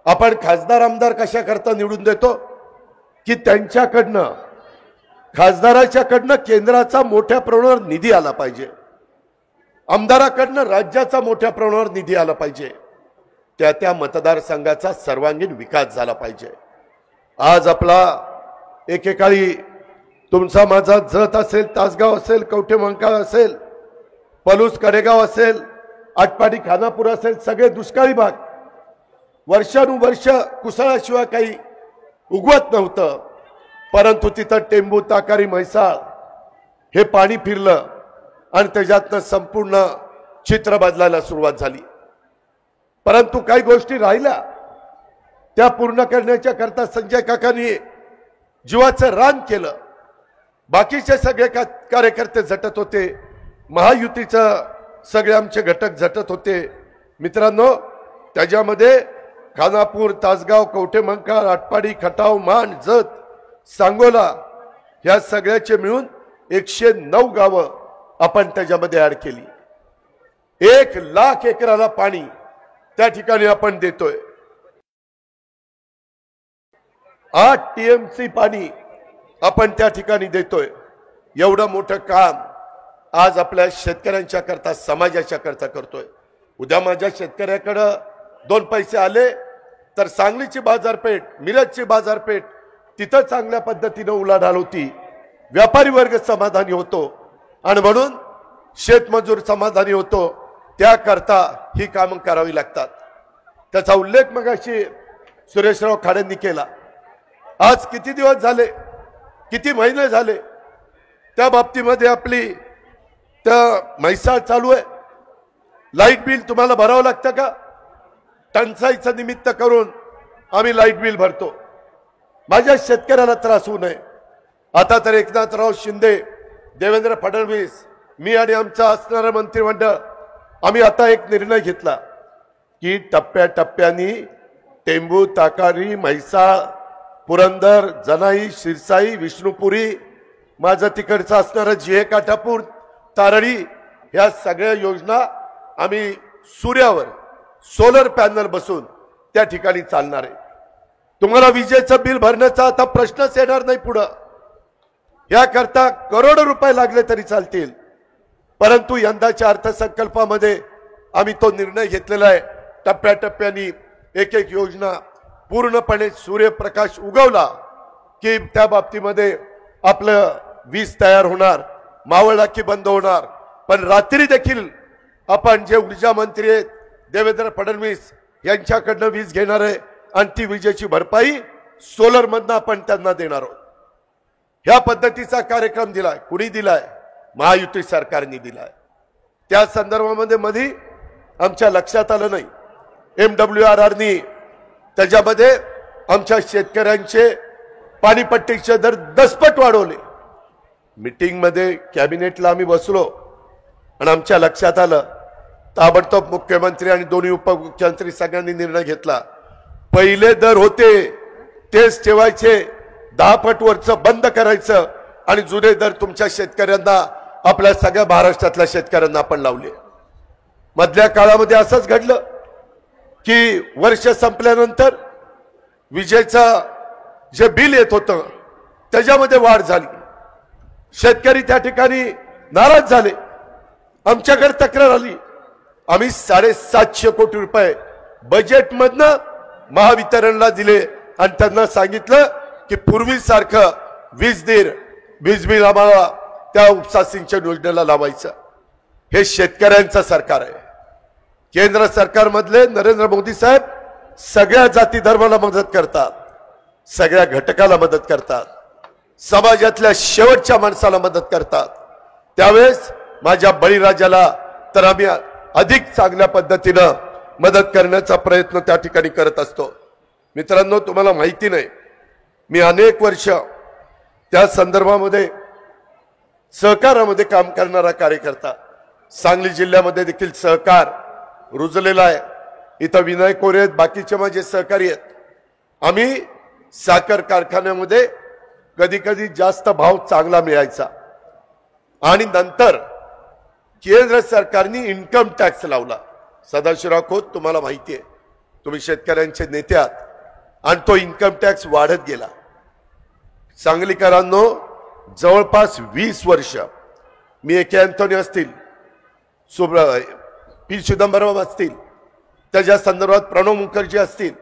Speaker 10: आपण खासदार आमदार कशा करता निवडून देतो की त्यांच्याकडनं, खासदाराच्याकडनं केंद्राचा मोठ्या प्रमाणावर निधी आला पाहिजे, आमदाराकडनं राज्याचा मोठ्या प्रमाणावर निधी आला पाहिजे, त्या मतदारसंघाचा सर्वांगीण विकास झाला पाहिजे. आज आपला एकेकाळी तुमचा माझा जत असेल, तासगाव असेल, कवठे मंकाळ असेल, पलूस कडेगाव असेल, आटपाडी खानापूर असेल, सगळे दुष्काळी भाग. वर्षानुवर्ष कुसळाशिवाय काही उगवत नव्हतं, परंतु तिथं टेंबू ताकारी म्हैसाळ हे पाणी फिरलं आणि त्याच्यातनं संपूर्ण चित्र बदलायला सुरुवात झाली. परंतु काही गोष्टी राहिल्या, त्या पूर्ण करण्याच्या करता संजय काकांनी जीवाचं रान केलं. बाकीचे सगळे कार्यकर्ते झटत होते, महायुतीचं सगळे आमचे घटक झटत होते. मित्रांनो, त्याच्यामध्ये खानापूर, तासगाव, कवठेमंकाळ, आटपाडी, खटाव, मान, जत, सांगोला ह्या सगळ्याचे मिळून 109 गावं आपण त्याच्यामध्ये ऍड केली. 1,00,000 एकराला पाणी त्या ठिकाणी आपण देतोय. 8 TMC पाणी आपण त्या ठिकाणी देतोय. एवढं मोठं काम आज आपल्या शेतकऱ्यांच्या करता, समाजाच्या करता करतोय. उद्या माझ्या शेतकऱ्याकडं 2 पैसे आले तर सांगलीची बाजारपेठ, मिरजची बाजारपेठ तिथं चांगल्या पद्धतीनं उलाढाल होती, व्यापारी वर्ग समाधानी होतो आणि म्हणून शेतमजूर समाधानी होतो. त्याकरता ही कामं करावी लागतात. त्याचा उल्लेख मगाशी सुरेशराव खाडेंनी केला. आज किती दिवस झाले, किती महिने झाले त्या बाबतीमध्ये आपली त्या म्हैसाळ चालू आहे. लाईट बिल तुम्हाला भरावं लागतं का? टंचाईचं निमित्त करून आम्ही लाईट बिल भरतो. माझ्या शेतकऱ्याला त्रास होऊ नये. आता तर एकनाथराव शिंदे, देवेंद्र फडणवीस, मी आणि आमचं असणारं मंत्रिमंडळ आम्ही आता एक निर्णय घेतला की टप्प्याटप्प्याने टेंबू, ताकारी, म्हैसाळ, पुरंदर, जनाई, शिरसाई, विष्णुपुरी, माझं तिकडचं असणारं जिहे काठापूर, तारळी ह्या सगळ्या योजना आम्ही सूर्यावर सोलर पॅनल बसून त्या ठिकाणी चालणार आहे. तुम्हाला विजेचं बिल भरण्याचा आता प्रश्नच येणार नाही पुढं. याकरता करोडो रुपये लागले तरी चालतील, परंतु यंदाच्या अर्थसंकल्पामध्ये आम्ही तो निर्णय घेतलेला आहे. टप्प्याटप्प्याने एक एक योजना पूर्णपणे सूर्यप्रकाश उगवला की त्या बाबतीमध्ये आपलं वीज तयार होणार, मावळाकी बंद होणार. पण रात्री देखील आपण जे ऊर्जा मंत्री आहेत देवेंद्र फडणवीस यांच्याकडनं वीज घेणार आहे आणि ती विजेची भरपाई सोलर मधनं आपण त्यांना देणार आहोत. ह्या पद्धतीचा कार्यक्रम दिलाय. कुणी दिलाय? महायुती सरकारने दिलाय. त्या संदर्भामध्ये मध्ये आमच्या लक्षात आलं नाही, MWRRनी त्याच्यामध्ये आमच्या शेतकऱ्यांचे पाणीपट्टीचे दर 10 पट वाढवले. मीटिंग मध्ये कॅबिनेटला आम्ही बसलो आणि आमच्या लक्षात आलं, ताबडतोब मुख्यमंत्री आणि दोन्ही उपमुख्यमंत्री सगळ्यांनी निर्णय घेतला. पहिले दर होते तेच ठेवायचे, 10 पट वरचं बंद करायचं आणि जुने दर तुमच्या शेतकऱ्यांना, आपल्या सगळ्या महाराष्ट्रातल्या शेतकऱ्यांना आपण लावले. मधल्या काळामध्ये असंच घडलं की वर्ष संपल्यानंतर विजेचं जे बिल येत होतं त्याच्यामध्ये वाढ झाली. शेतकरी त्या ठिकाणी नाराज झाले. आमच्याकडे तक्रार आली. आम्ही 750 कोटी रुपये बजेटमधनं महावितरणला दिले आणि त्यांना सांगितलं की पूर्वीसारखं वीज बिल आम्हाला त्या उपसा सिंचन योजनेला लावायचं. हे शेतकऱ्यांचं सरकार आहे. केंद्र सरकारमधले नरेंद्र मोदी साहेब सगळ्या जाती धर्माला मदत करतात, सगळ्या घटकाला मदत करतात, समाजातल्या शेवटच्या माणसाला मदत करतात. त्यावेळेस माझ्या बळीराजाला तर आम्ही अधिक चांगल्या पद्धतीनं मदत करण्याचा प्रयत्न त्या ठिकाणी करत असतो. मित्रांनो, तुम्हाला माहिती नाही, मी अनेक वर्ष त्या संदर्भामध्ये सहकारामध्ये काम करणारा कार्यकर्ता. सांगली जिल्ह्यामध्ये देखील सहकार रुजलेला आहे. इथं विनय कोरे आहेत, बाकीचे माझे सहकारी आहेत. आम्ही साखर कारखान्यामध्ये कधी कधी जास्त भाव चांगला मिळायचा आणि नंतर केंद्र सरकारने इन्कम टॅक्स लावला. सदाशिवराव खोत, तुम्हाला माहिती आहे, तुम्ही शेतकऱ्यांचे नेते आहात, आणि तो इन्कम टॅक्स वाढत गेला. सांगलीकरांनो, जवळपास 20 वर्ष मी ए के अँथोनी असतील, पी चिदंबरम असतील, त्याच्या संदर्भात प्रणव मुखर्जी असतील,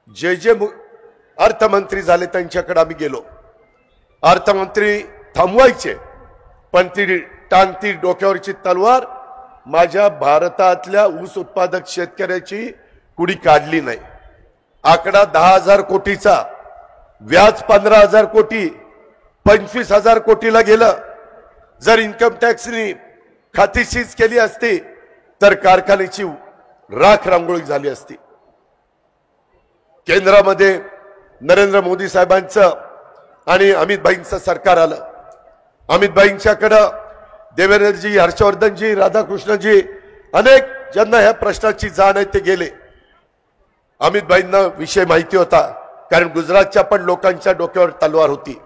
Speaker 10: जे अर्थमंत्री झाले त्यांच्याकडे आम्ही गेलो. अर्थमंत्री थांबवायचे, पण ती टांगती डोक्यावरची तलवार माझ्या भारतातल्या ऊस उत्पादक शेतकऱ्याची कुणी काढली नाही. आकडा 10,000 कोटीचा, व्याज 15,000 कोटी, 25,000 कोटीला गेलं. जर इन्कम टॅक्सनी खातीशीच केली असती तर कारखान्याची राख रांगोळी झाली असती. केंद्रामध्ये नरेंद्र मोदी साहेबांचं आणि अमित भाईंचं सरकार आलं. अमित भाईंच्याकडं देवेंद्रजी, हर्षवर्धनजी, राधाकृष्णजी, अनेक ज्यांना ह्या प्रश्नाची जाण आहे ते गेले. अमित भाईंना विषय माहिती होता, कारण गुजरातच्या पण लोकांच्या डोक्यावर तलवार होती.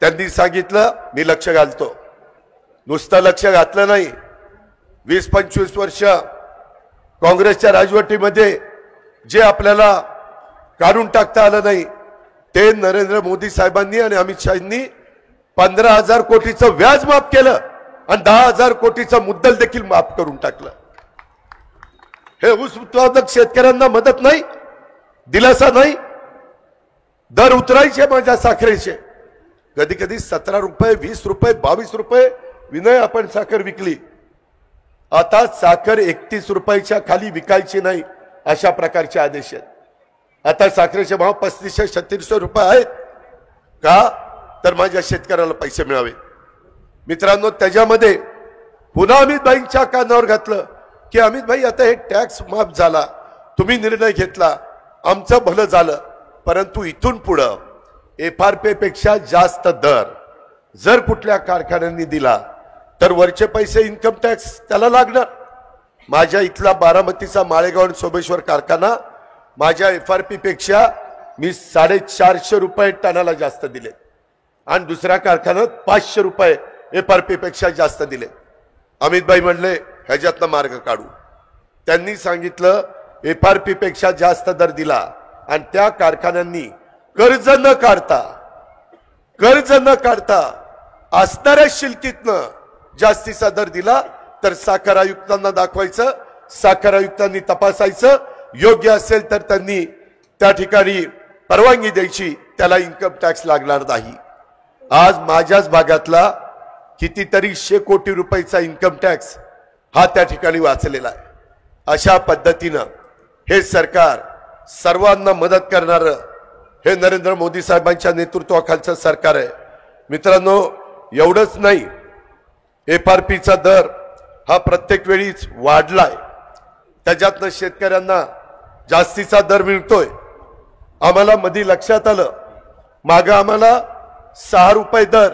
Speaker 10: त्यांनी सांगितलं मी लक्ष घालतो. नुसतं लक्ष घातलं नाही, 20-25 वर्ष काँग्रेसच्या राजवटीमध्ये जे आपल्याला काढून टाकता आलं नाही ते नरेंद्र मोदी साहेबांनी आणि अमित शहानी 15,000 कोटीचं व्याज माफ केलं आणि 10,000 कोटीचा मुद्दल देखील माफ करून टाकलं. हे ऊस उत्पादक शेतकऱ्यांना मदत नाही, दिलासा नाही. दर उतरायचे माझ्या साखरेचे, कधी कधी 17 रुपये, 20 रुपये, 22 रुपये विनय आपण साखर विकली. आता साखर 31 रुपयाच्या खाली विकायची नाही अशा प्रकारचे आदेश आहेत. आता साखरेचे भाव 3500-3600 रुपये आहेत. का तर माझ्या शेतकऱ्याला पैसे मिळावे. मित्रांनो, त्याच्यामध्ये पुन्हा अमित भाईंच्या कानावर घातलं की अमित भाई आता हे टॅक्स माफ झाला, तुम्ही निर्णय घेतला, आमचं भलं झालं, परंतु इथून पुढं FRP पेक्षा जास्त दर जर कुठल्या कारखान्यांनी दिला तर वरचे पैसे इन्कम टॅक्स त्याला लागणार. माझ्या इथला बारामतीचा माळेगाव आणि सोमेश्वर कारखाना माझ्या FRP पेक्षा मी 450 रुपये टनाला जास्त दिले आणि दुसऱ्या कारखान्यात 500 रुपये FRP पेक्षा जास्त दिले. अमित भाई म्हणले ह्याच्यातनं मार्ग काढू. त्यांनी सांगितलं FRP पेक्षा जास्त दर दिला आणि त्या कारखान्यांनी कर्ज न काढता असणाऱ्या शिल्लकीतनं जास्तीचा दर दिला तर साखर आयुक्तांना दाखवायचं, साखर आयुक्तांनी तपासायचं, योग्य असेल तर त्यांनी त्या ठिकाणी परवानगी द्यायची, त्याला इन्कम टॅक्स लागणार नाही. आज माझ्याच भागातला कितीतरी 100 कोटी रुपयाचा इन्कम टॅक्स हा त्या ठिकाणी वाचलेला आहे. अशा पद्धतीनं हे सरकार सर्वांना मदत करणारं हे नरेंद्र मोदी साहेबांच्या नेतृत्वाखालचं सरकार आहे. मित्रांनो, एवढंच नाही, FRPचा दर हा प्रत्येक वेळीच वाढलाय, त्याच्यातनं शेतकऱ्यांना जास्तीचा दर मिळतोय. आम्हाला मध्ये लक्षात आलं, मागं आम्हाला 6 रुपये दर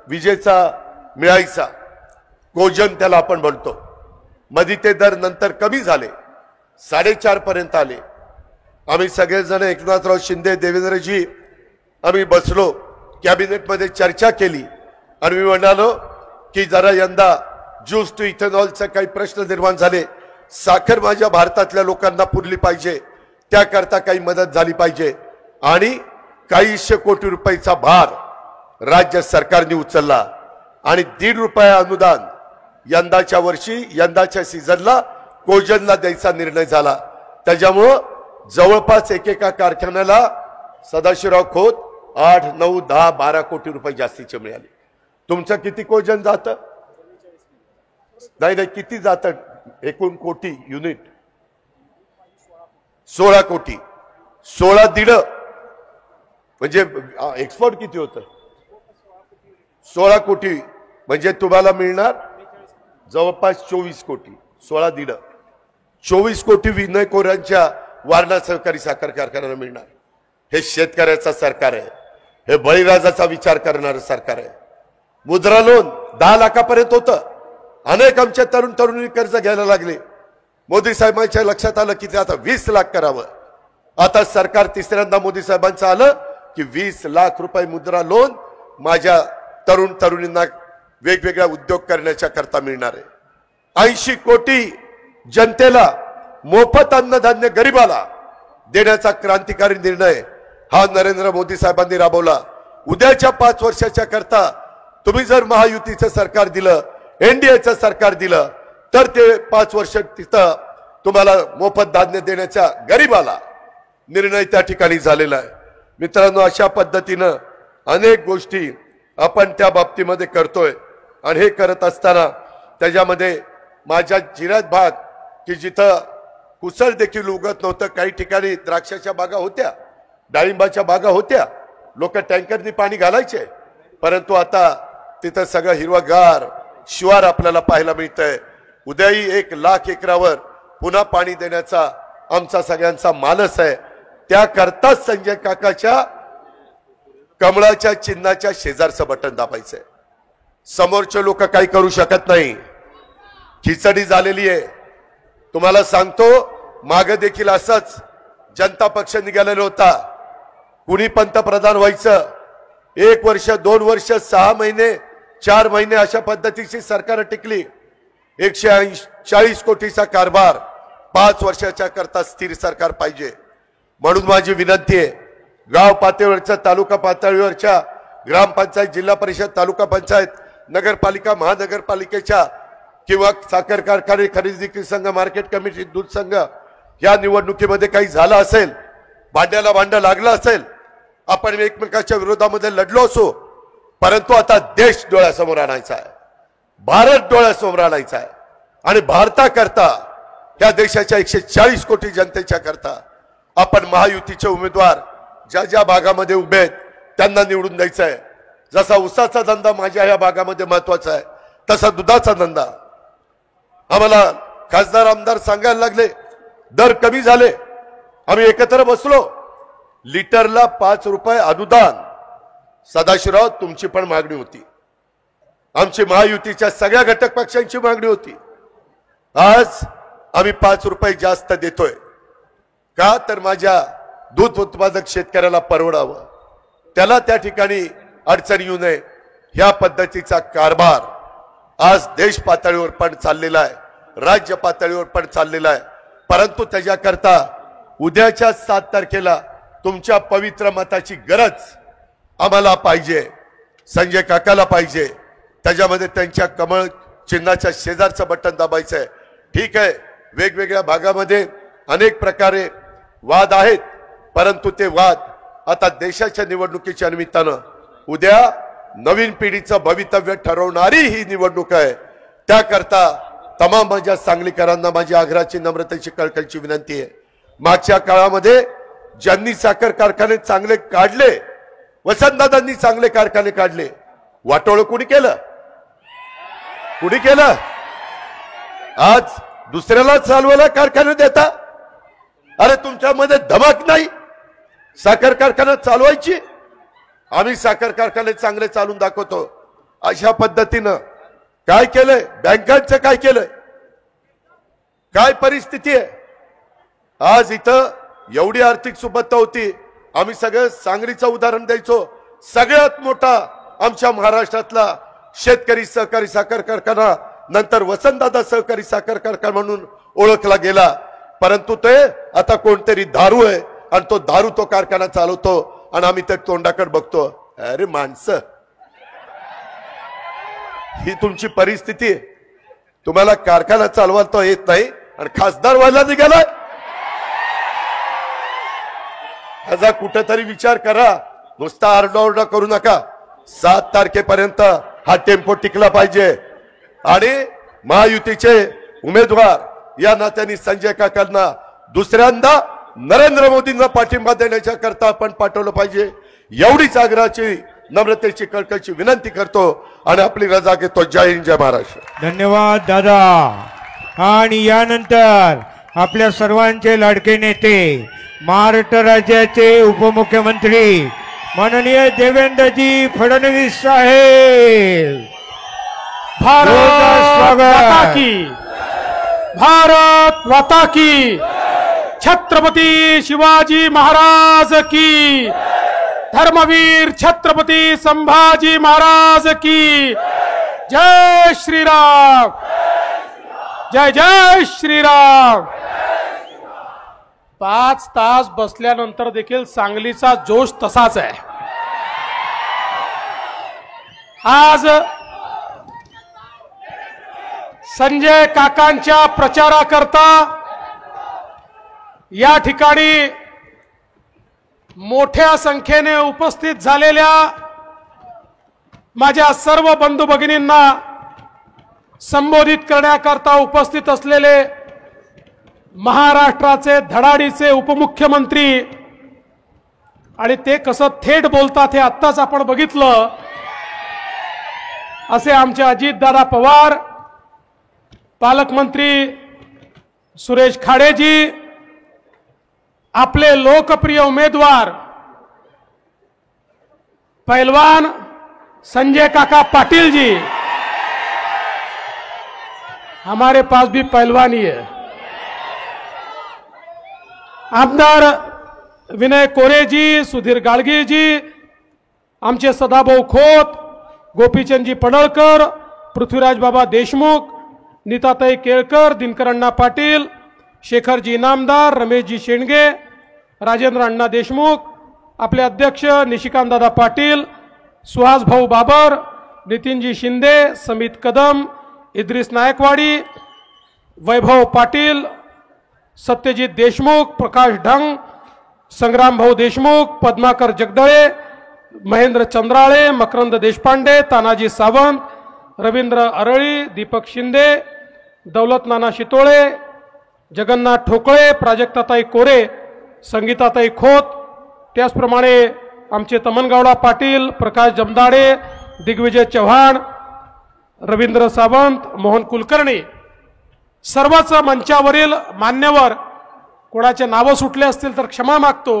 Speaker 10: विजेचा मिळायचा, कोजन त्याला आपण म्हणतो. मध्ये ते दर नंतर कमी झाले, 4.5 पर्यंत आले. आम्ही सगळेजण, एकनाथराव शिंदे, देवेंद्रजी, आम्ही बसलो, कॅबिनेटमध्ये चर्चा केली आणि मी म्हणालो की जरा यंदा ज्यूस टू इथेनॉलचे काही प्रश्न निर्माण झाले, साखर माझ्या भारतातल्या लोकांना पुरली पाहिजे, त्याकरता काही मदत झाली पाहिजे आणि काही 100 कोटी रुपयाचा भार राज्य सरकारने उचलला आणि 1.5 रुपये अनुदान यंदाच्या वर्षी, यंदाच्या सीझनला कोजनला द्यायचा निर्णय झाला. त्याच्यामुळं जवळपास एकेका कारखान्याला सदाशिवराव खोत 8, 9, 10, 12 कोटी रुपये जास्तीचे मिळाले. तुमचं किती कोजन जातं? नाही, किती जातं एकूण कोटी युनिट? 16 कोटी. 16.5 म्हणजे एक्सपोर्ट किती होतं? 16 कोटी म्हणजे तुम्हाला मिळणार जवळपास 24 कोटी. 16.5 24 कोटी विनय कोऱ्यांच्या वारणा सहकारी साखर कारखान्याला मिळणार. हे शेतकऱ्याचं सरकार आहे, हे बळीराजाचा विचार करणारं सरकार आहे. मुद्रा लोन 10 लाखापर्यंत होतं, अनेक आमच्या तरुण तरुणी कर्ज घ्यायला लागले. मोदी साहेबांच्या लक्षात आलं की ते आता 20 लाख करावं. आता सरकार तिसऱ्यांदा मोदी साहेबांचं आलं की 20 लाख रुपये मुद्रा लोन माझ्या तरुण तरुणींना वेगवेगळ्या उद्योग करण्याच्या करता मिळणार आहे. 80 कोटी जनतेला मोफत अन्नधान्य गरिबाला देण्याचा क्रांतिकारी निर्णय हा नरेंद्र मोदी साहेबांनी राबवला. उद्याच्या 5 वर्षाच्या करता तुम्ही जर महायुतीचं सरकार दिलं, NDAचं सरकार दिलं तर ते 5 वर्ष तिथं तुम्हाला मोफत धान्य देण्याचा गरिबाला निर्णय त्या ठिकाणी झालेला आहे. मित्रांनो, अशा पद्धतीनं अनेक गोष्टी आपण त्या बाबतीमध्ये करतोय आणि हे करत असताना त्याच्यामध्ये माझ्या जिल्ह्यात भाग की जिथं कुसळ देखील उगत नव्हतं. काही ठिकाणी द्राक्षाच्या बागा होत्या, डाळिंबाच्या बागा होत्या, लोक टँकरनी पाणी घालायचे. परंतु आता तिथं सगळं हिरवगार शिवार आपल्याला पाहायला मिळतंय. उद्याही 1,00,000 एकरावर पुन्हा पाणी देण्याचा आमचा सगळ्यांचा मानस आहे. त्याकरताच संजय काकाच्या कमळाच्या चिन्हाच्या शेजारचं बटन दाबायचंय. समोरचे लोक काही करू शकत नाही. खिचडी झालेली आहे. तुम्हाला सांगतो, मागे देखील असंच जनता पक्ष निघालेला होता. कुणी पंतप्रधान व्हायचं, 1 वर्ष 2 वर्ष 6 महिने 4 महिने अशा पद्धतीची सरकार टिकली. 140 कोटीचा कारभार 5 वर्षाच्या करता स्थिर सरकार पाहिजे. म्हणून माझी विनंती आहे, गाव पातळीवरच्या, तालुका पातळीवरच्या, ग्रामपंचायत, जिल्हा परिषद, तालुका पंचायत, नगरपालिका, महानगरपालिकेच्या किंवा साखर कारखाने, खरेदी विक्री संघ, मार्केट कमिटी, दूध संघ या निवडणुकीमध्ये काही झालं असेल, भांड्याला भांडं लागलं असेल, आपण एकमेकाच्या विरोधामध्ये लढलो असो, परंतु आता देश डोळ्यासमोर आणायचा आहे, भारत डोळ्यासमोर आणायचा आहे. आणि भारताकरता, या देशाच्या 140 कोटी जनतेच्या करता आपण महायुतीचे उमेदवार ज्या ज्या भागामध्ये उभे आहेत त्यांना निवडून द्यायचं आहे. जसा ऊसाचा धंदा माझ्या या भागामध्ये महत्वाचा आहे, तसा दुधाचा धंदा. आम्हाला खासदार आमदार सांगायला लागले, दर कमी झाले. आम्ही एकत्र बसलो, लिटरला 5 रुपये अनुदान. सदाशिवराव, तुमची पण मागणी होती, आमची महायुतीच्या सगळ्या घटक पक्षांची मागणी होती. आज आम्ही 5 रुपये जास्त देतोय. का तर माझ्या दूध उत्पादक शेतकऱ्याला परवडावं, त्याला त्या ठिकाणी अडचण येऊ नये. ह्या पद्धतीचा कारभार आज देश पातळीवर पण चाललेला आहे, राज्य पातळीवर पण चाललेला आहे. परंतु त्याच्याकरता उद्याच्या 7 तारखेला तुमच्या पवित्र मताची गरज आम्हाला पाहिजे, संजय काकाला पाहिजे. त्याच्यामध्ये त्यांच्या कमळ चिन्हाच्या शेजारचं बटन दाबायचं आहे. ठीक आहे, वेगवेगळ्या भागामध्ये अनेक प्रकारे वाद आहेत, परंतु ते वाद आता देशाच्या निवडणुकीच्या निमित्तानं उद्या नवीन पिढीचं भवितव्य ठरवणारी ही निवडणूक आहे. त्याकरता तमाम माझ्या सांगलीकरांना माझी आग्रहाची, नम्रतेची, कळकळीची विनंती आहे. मागच्या काळामध्ये ज्यांनी साखर कारखाने चांगले काढले, वसंतदादांनी चांगले कारखाने काढले, वाटोळं कुणी केलं? कुणी केलं? आज दुसऱ्याला चालवायला कारखाने देता. अरे तुमच्यामध्ये धमक नाही साखर कारखाना चालवायची? आम्ही साखर कारखाने चांगले चालून दाखवतो. अशा पद्धतीनं काय केलंय? बँकांचं काय केलंय? काय परिस्थिती आहे? आज इथं एवढी आर्थिक सुबत्ता होती, आम्ही सगळं सांगलीचं उदाहरण द्यायचो. सगळ्यात मोठा आमच्या महाराष्ट्रातला शेतकरी सहकारी साखर कारखाना, नंतर वसंतदादा सहकारी साखर कारखाना म्हणून ओळखला गेला. परंतु ते आता कोणतरी दारू आहे आणि तो दारू तो कारखाना चालवतो आणि आम्ही त्या तोंडाकडे बघतो. अरे माणसं, ही तुमची परिस्थिती आहे. तुम्हाला कारखाना चालवता येत नाही आणि खासदार व्हायला निघालाय. ह्याचा कुठेतरी विचार करा. नुसता आरडाओरडा करू नका. 7 तारखेपर्यंत हा टेम्पो टिकला पाहिजे आणि महायुतीचे उमेदवार या नात्याने संजय काकांना दुसऱ्यांदा नरेंद्र मोदींना पाठिंबा देण्याच्या करता आपण पाठवलं पाहिजे. एवढीच आग्रहाची, नम्रतेची, कळकळीची विनंती करतो आणि आपली रजा घेतो. जय हिंद, जय महाराष्ट्र.
Speaker 2: धन्यवाद दादा. आणि यानंतर आपल्या सर्वांचे लाडके नेते, महाराष्ट्र राज्याचे उपमुख्यमंत्री माननीय देवेंद्रजी फडणवीस साहेब.
Speaker 3: भारत माता की, भारत माता की, छत्रपती शिवाजी महाराज की, धर्मवीर छत्रपती संभाजी महाराज की. जय श्रीराम, जय जय श्रीराम. 5 तास बसल्यानंतर देखील सांगलीचा जोश तसाच आहे. आज संजय काकांच्या प्रचाराकरता या ठिकाणी मोठ्या संख्येने उपस्थित झालेल्या माझ्या सर्व बंधू भगिनींना संबोधित करण्याकरता उपस्थित असलेले महाराष्ट्राचे धडाडीचे उपमुख्यमंत्री आणि ते कसं थेट बोलतात हे आत्ताच आपण बघितलं, असे आमचे अजितदादा पवार, पालकमंत्री सुरेश खाडेजी, आपले लोकप्रिय उमेदवार पहलवान संजय काका पाटिल जी, हमारे पास भी पहलवान ही है, आमदार विनय कोरे जी, सुधीर गाडगे जी, आमचे सदाभाऊ खोत, गोपीचंदजी पडळकर, पृथ्वीराज बाबा देशमुख, नीताताई केळकर, दिनकर अण्णा पाटील, शेखरजी इनामदार, रमेशजी शेंडगे, राजेंद्र अण्णा देशमुख, आपले अध्यक्ष निशिकांतदादा पाटील, सुहास भाऊ बाबर, नितीनजी शिंदे, समित कदम, इद्रिस नायकवाडी, वैभव पाटील, सत्यजित देशमुख, प्रकाश ढंग, संग्राम भाऊ देशमुख, पद्माकर जगदळे, महेंद्र चंद्राळे, मकरंद देशपांडे, तानाजी सावंत, रवींद्र अरळी, दीपक शिंदे, दौलत नाना शितोळे, जगन्नाथ ठोकळे, प्राजक्ताताई कोरे, संगीताताई खोत, त्याचप्रमाणे आमचे तमनगौडा पाटील, प्रकाश जमदाडे, दिग्विजय चव्हाण, रवींद्र सावंत, मोहन कुलकर्णी, सर्वच मंचावरील मान्यवर, कोणाचे नावं सुटले असतील तर क्षमा मागतो,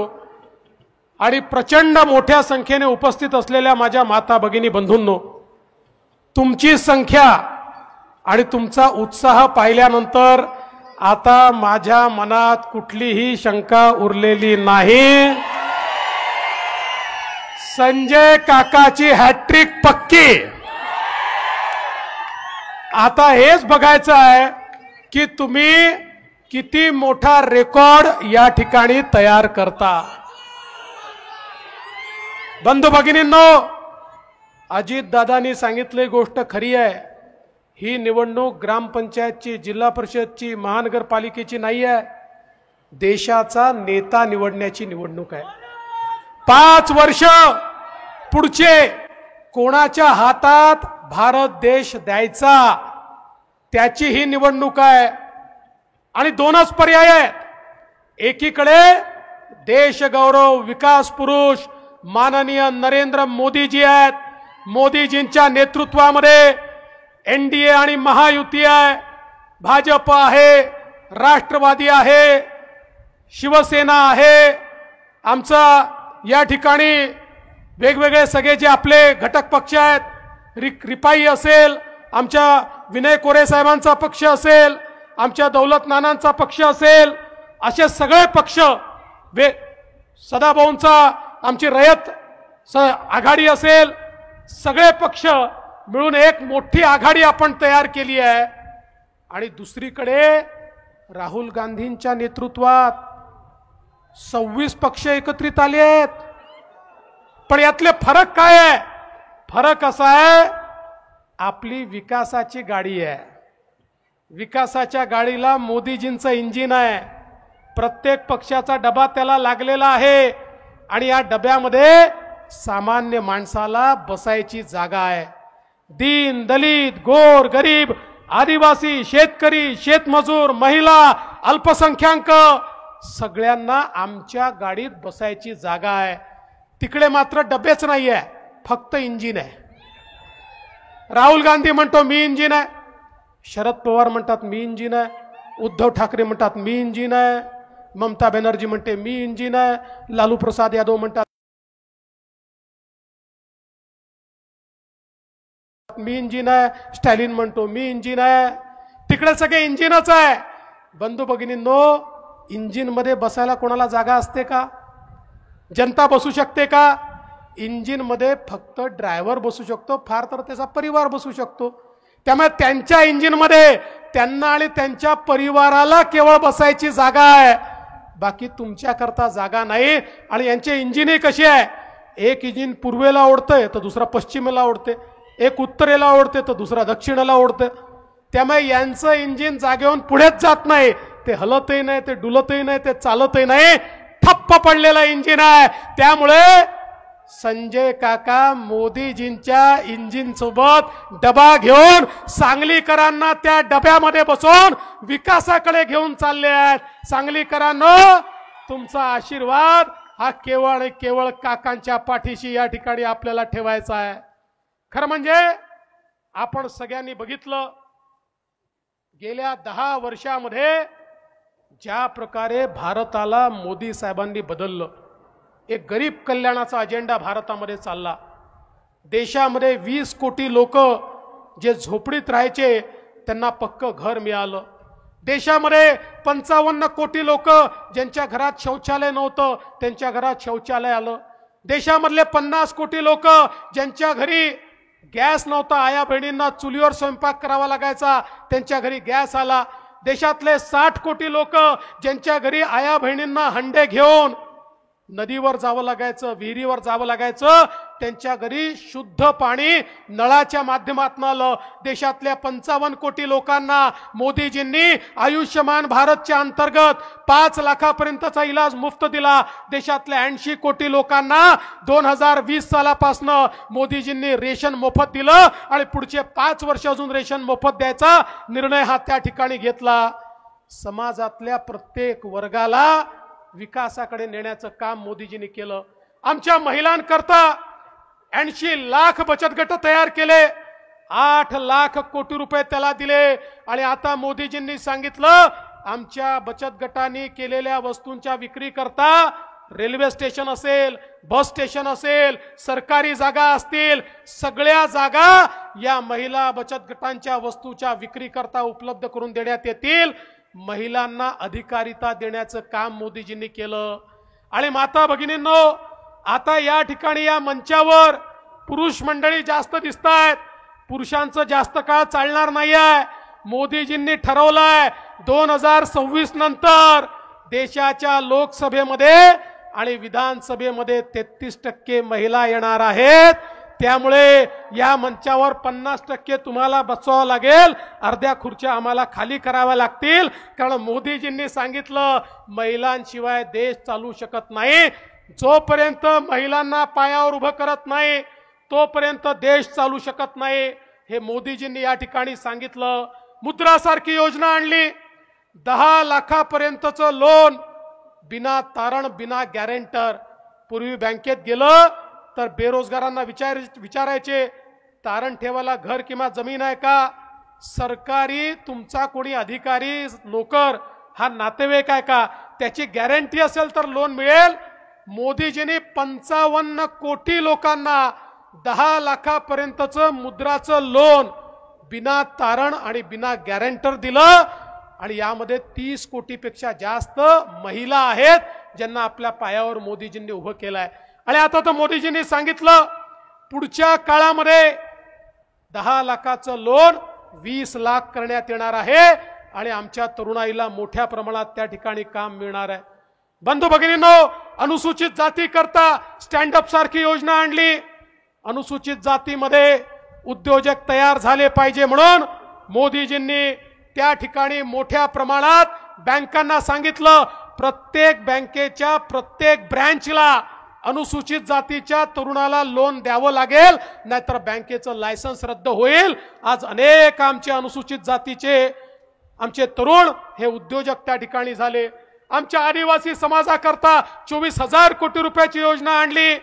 Speaker 3: आणि प्रचंड मोठ्या संख्येने उपस्थित असलेल्या माझ्या माता भगिनी बंधूंनो, तुमची संख्या आणि तुमचा उत्साह पाहिल्यानंतर आता माझ्या मनात कुठलीही शंका उरलेली नाही. संजय काकाची हॅट्रिक पक्की. आता हेच बघायचं आहे की तुम्ही किती मोठा रेकॉर्ड या ठिकाणी तयार करता. बंधू भगिनींनो, अजितदादांनी सांगितली गोष्ट खरी आहे. ही निवडणूक ग्रामपंचायतची, जिल्हा परिषदची, महानगरपालिकेची नाही आहे, देशाचा नेता निवडण्याची निवडणूक आहे. 5 वर्ष पुढचे कोणाच्या हातात भारत देश द्यायचा त्याची ही निवडणूक आहे. आणि 2च पर्याय आहेत. एकीकडे देश गौरव विकास पुरुष माननीय नरेंद्र मोदीजी आहेत. मोदीजींच्या नेतृत्वामध्ये एनडीए आणि महायुती आहे, भाजप आहे, राष्ट्रवादी आहे, शिवसेना आहे, आमचा या ठिकाणी वेगवेगळे सगळे जे आपले घटक पक्ष आहेत, रिपाई असेल, आमच्या विनय कोरे साहेबांचा पक्ष असेल, आमच्या दौलत नानांचा पक्ष असेल, असे सगळे पक्ष, सदाभाऊंचा आमची रयत आघाडी असेल, सगळे पक्ष मिळून एक मोठी आघाडी आपण तयार केली आहे. आणि दुसरीकडे राहुल गांधींच्या नेतृत्वात 26 पक्ष एकत्रित आले आहेत. पण यातले फरक काय आहे? फरक असा आहे, आपली विकासाची गाडी आहे. विकासाच्या गाडीला मोदीजींचं इंजिन आहे. प्रत्येक पक्षाचा डबा त्याला लागलेला आहे आणि या डब्यामध्ये सामान्य माणसाला बसायची जागा आहे. दीन दलित, गोर गरीब, आदिवासी, शेतकरी, शेतमजूर, महिला, अल्पसंख्याक सगळ्यांना आमच्या गाडीत बसायची जागा आहे. तिकडे मात्र डबेच नाही आहे, फक्त इंजिन आहे. राहुल गांधी म्हणतो मी इंजिन आहे, शरद पवार म्हणतात मी इंजिन आहे, उद्धव ठाकरे म्हणतात मी इंजिन आहे, ममता बॅनर्जी म्हणते मी इंजिन आहे, लालू प्रसाद यादव म्हणतात मी इंजिन आहे, स्टॅलिन म्हणतो मी इंजिन आहे. तिकडे सगळे इंजिनच आहे. बंधू भगिनींनो, इंजिन मध्ये बसायला कोणाला जागा असते का? जनता बसू शकते का? इंजिन मध्ये फक्त ड्रायव्हर बसू शकतो, फार तर त्याचा परिवार बसू शकतो. त्यामुळे त्यांच्या इंजिन मध्ये त्यांना आणि त्यांच्या परिवाराला केवळ बसायची जागा आहे, बाकी तुमच्या करता जागा नाही. आणि यांचे इंजिनही कशी आहे, एक इंजिन पूर्वेला ओढतंय तर दुसरा पश्चिमेला ओढते, एक उत्तरेला ओढते तर दुसरा दक्षिणेला ओढते. त्यामुळे यांचं इंजिन जागेवरून पुढेच जात नाही. ते हलतही नाही, ते डुलतही नाही, ते चालतही नाही, ठप्प पडलेलं इंजिन आहे. त्यामुळे संजय काका मोदीजींच्या इंजिन सोबत डबा घेऊन सांगलीकरांना त्या डब्यामध्ये बसवून विकासाकडे घेऊन चालले आहेत। सांगलीकरांनो, तुमचा आशीर्वाद हा केवळ आणि केवळ काकांच्या पाठीशी या ठिकाणी आपल्याला ठेवायचा आहे। खरं म्हणजे आपण सगळ्यांनी बघितलं, गेल्या 10 वर्षामध्ये ज्या प्रकारे भारताला मोदी साहेबांनी बदललं, एक गरीब कल्याणाचा अजेंडा भारतामध्ये चालला। देशामध्ये 20 कोटी लोक जे झोपडीत राहायचे त्यांना पक्क घर मिळालं। देशामध्ये 55 कोटी लोक ज्यांच्या घरात शौचालय नव्हतं त्यांच्या घरात शौचालय आलं। देशामधले 50 कोटी लोक ज्यांच्या घरी गॅस नव्हता, आया बहिणींना चुलीवर स्वयंपाक करावा लागायचा, त्यांच्या घरी गॅस आला। देशातले 60 कोटी लोक ज्यांच्या घरी आया बहिणींना हंडे घेऊन नदीवर जावं लागायचं, विहिरीवर जावं लागायचं, त्यांच्या घरी शुद्ध पाणी नळाच्या माध्यमातून आलं। देशातल्या 55 कोटी लोकांना मोदीजींनी आयुष्यमान भारतच्या अंतर्गत 5 लाखापर्यंतचा इलाज मुफ्त दिला। देशातल्या 80 कोटी लोकांना 2020 सालापासून मोदीजींनी रेशन मोफत दिलं आणि पुढचे 5 वर्ष अजून रेशन मोफत द्यायचा निर्णय हा त्या ठिकाणी घेतला। समाजातल्या प्रत्येक वर्गाला विकासाकडे नेण्याचं काम मोदीजींनी केलं। आमच्या महिलांकरता 80 लाख बचत गट तयार केले, 8 लाख कोटी रुपये त्याला दिले आणि आता मोदीजींनी सांगितलं आमच्या बचत गटांनी केलेल्या वस्तूंच्या विक्री करता रेल्वे स्टेशन असेल, बस स्टेशन असेल, सरकारी जागा असतील, सगळ्या जागा या महिला बचत गटांच्या वस्तूच्या विक्री करता उपलब्ध करून देण्यात येतील। महिलांना अधिकारिता देण्याचं काम मोदीजींनी केलं। आणि माता भगिनींनो, आता या ठिकाणी या मंचावर पुरुष मंडळी जास्त दिसतायत, पुरुषांचं जास्त काळ चालणार नाहीये। मोदीजींनी ठरवलंय 2026 नंतर देशाच्या लोकसभेमध्ये आणि विधानसभेमध्ये 33% महिला येणार आहेत। त्यामुळे या मंचावर 50% तुम्हाला बसवावं लागेल, अर्ध्या खुर्च्या आम्हाला खाली कराव्या लागतील, कारण मोदीजींनी सांगितलं महिलांशिवाय देश चालू शकत नाही। जोपर्यंत महिलांना पायावर उभं करत नाही तोपर्यंत देश चालू शकत नाही, हे मोदीजींनी या ठिकाणी सांगितलं। मुद्रा सारखी योजना आणली, 10 लाखापर्यंतचं लोन बिना तारण बिना गॅरेंटर। पूर्वी बँकेत गेलं तर बेरोजगारांना विचारायचे तारण ठेवायला घर किंवा जमीन आहे का? सरकारी तुमचा कोणी अधिकारी नोकर हा नातेवाईक आहे का? त्याची गॅरंटी असेल तर लोन मिळेल। मोदीजींनी 55 कोटी लोकांना 10 लाखापर्यंतचं मुद्राचं लोन बिना तारण आणि बिना गॅरंटर दिलं आणि यामध्ये 30 कोटीपेक्षा जास्त महिला आहेत ज्यांना आपल्या पायावर मोदीजींनी उभं केलंय। आणि आता तर मोदीजींनी सांगितलं पुढच्या काळामध्ये 10 लाखाचं लोन 20 लाख करण्यात येणार आहे आणि आमच्या तरुणाईला मोठ्या प्रमाणात त्या ठिकाणी काम मिळणार आहे। बंधू भगिनींनो, अनुसूचित जाती करता स्टँड अप सारखी योजना आणली। अनुसूचित जातीमध्ये उद्योजक तयार झाले पाहिजे म्हणून मोदीजींनी त्या ठिकाणी मोठ्या प्रमाणात बँकांना सांगितलं प्रत्येक बँकेच्या प्रत्येक ब्रँचला अनुसूचित जातीच्या तरुणाला लोन द्यावं लागेल, नाहीतर बँकेचं लायसन्स रद्द होईल। आज अनेक आमचे अनुसूचित जातीचे आमचे तरुण हे उद्योजक त्या ठिकाणी झाले। आमच्या आदिवासी समाजाकरता 24,000 कोटी रुपयाची योजना आणली।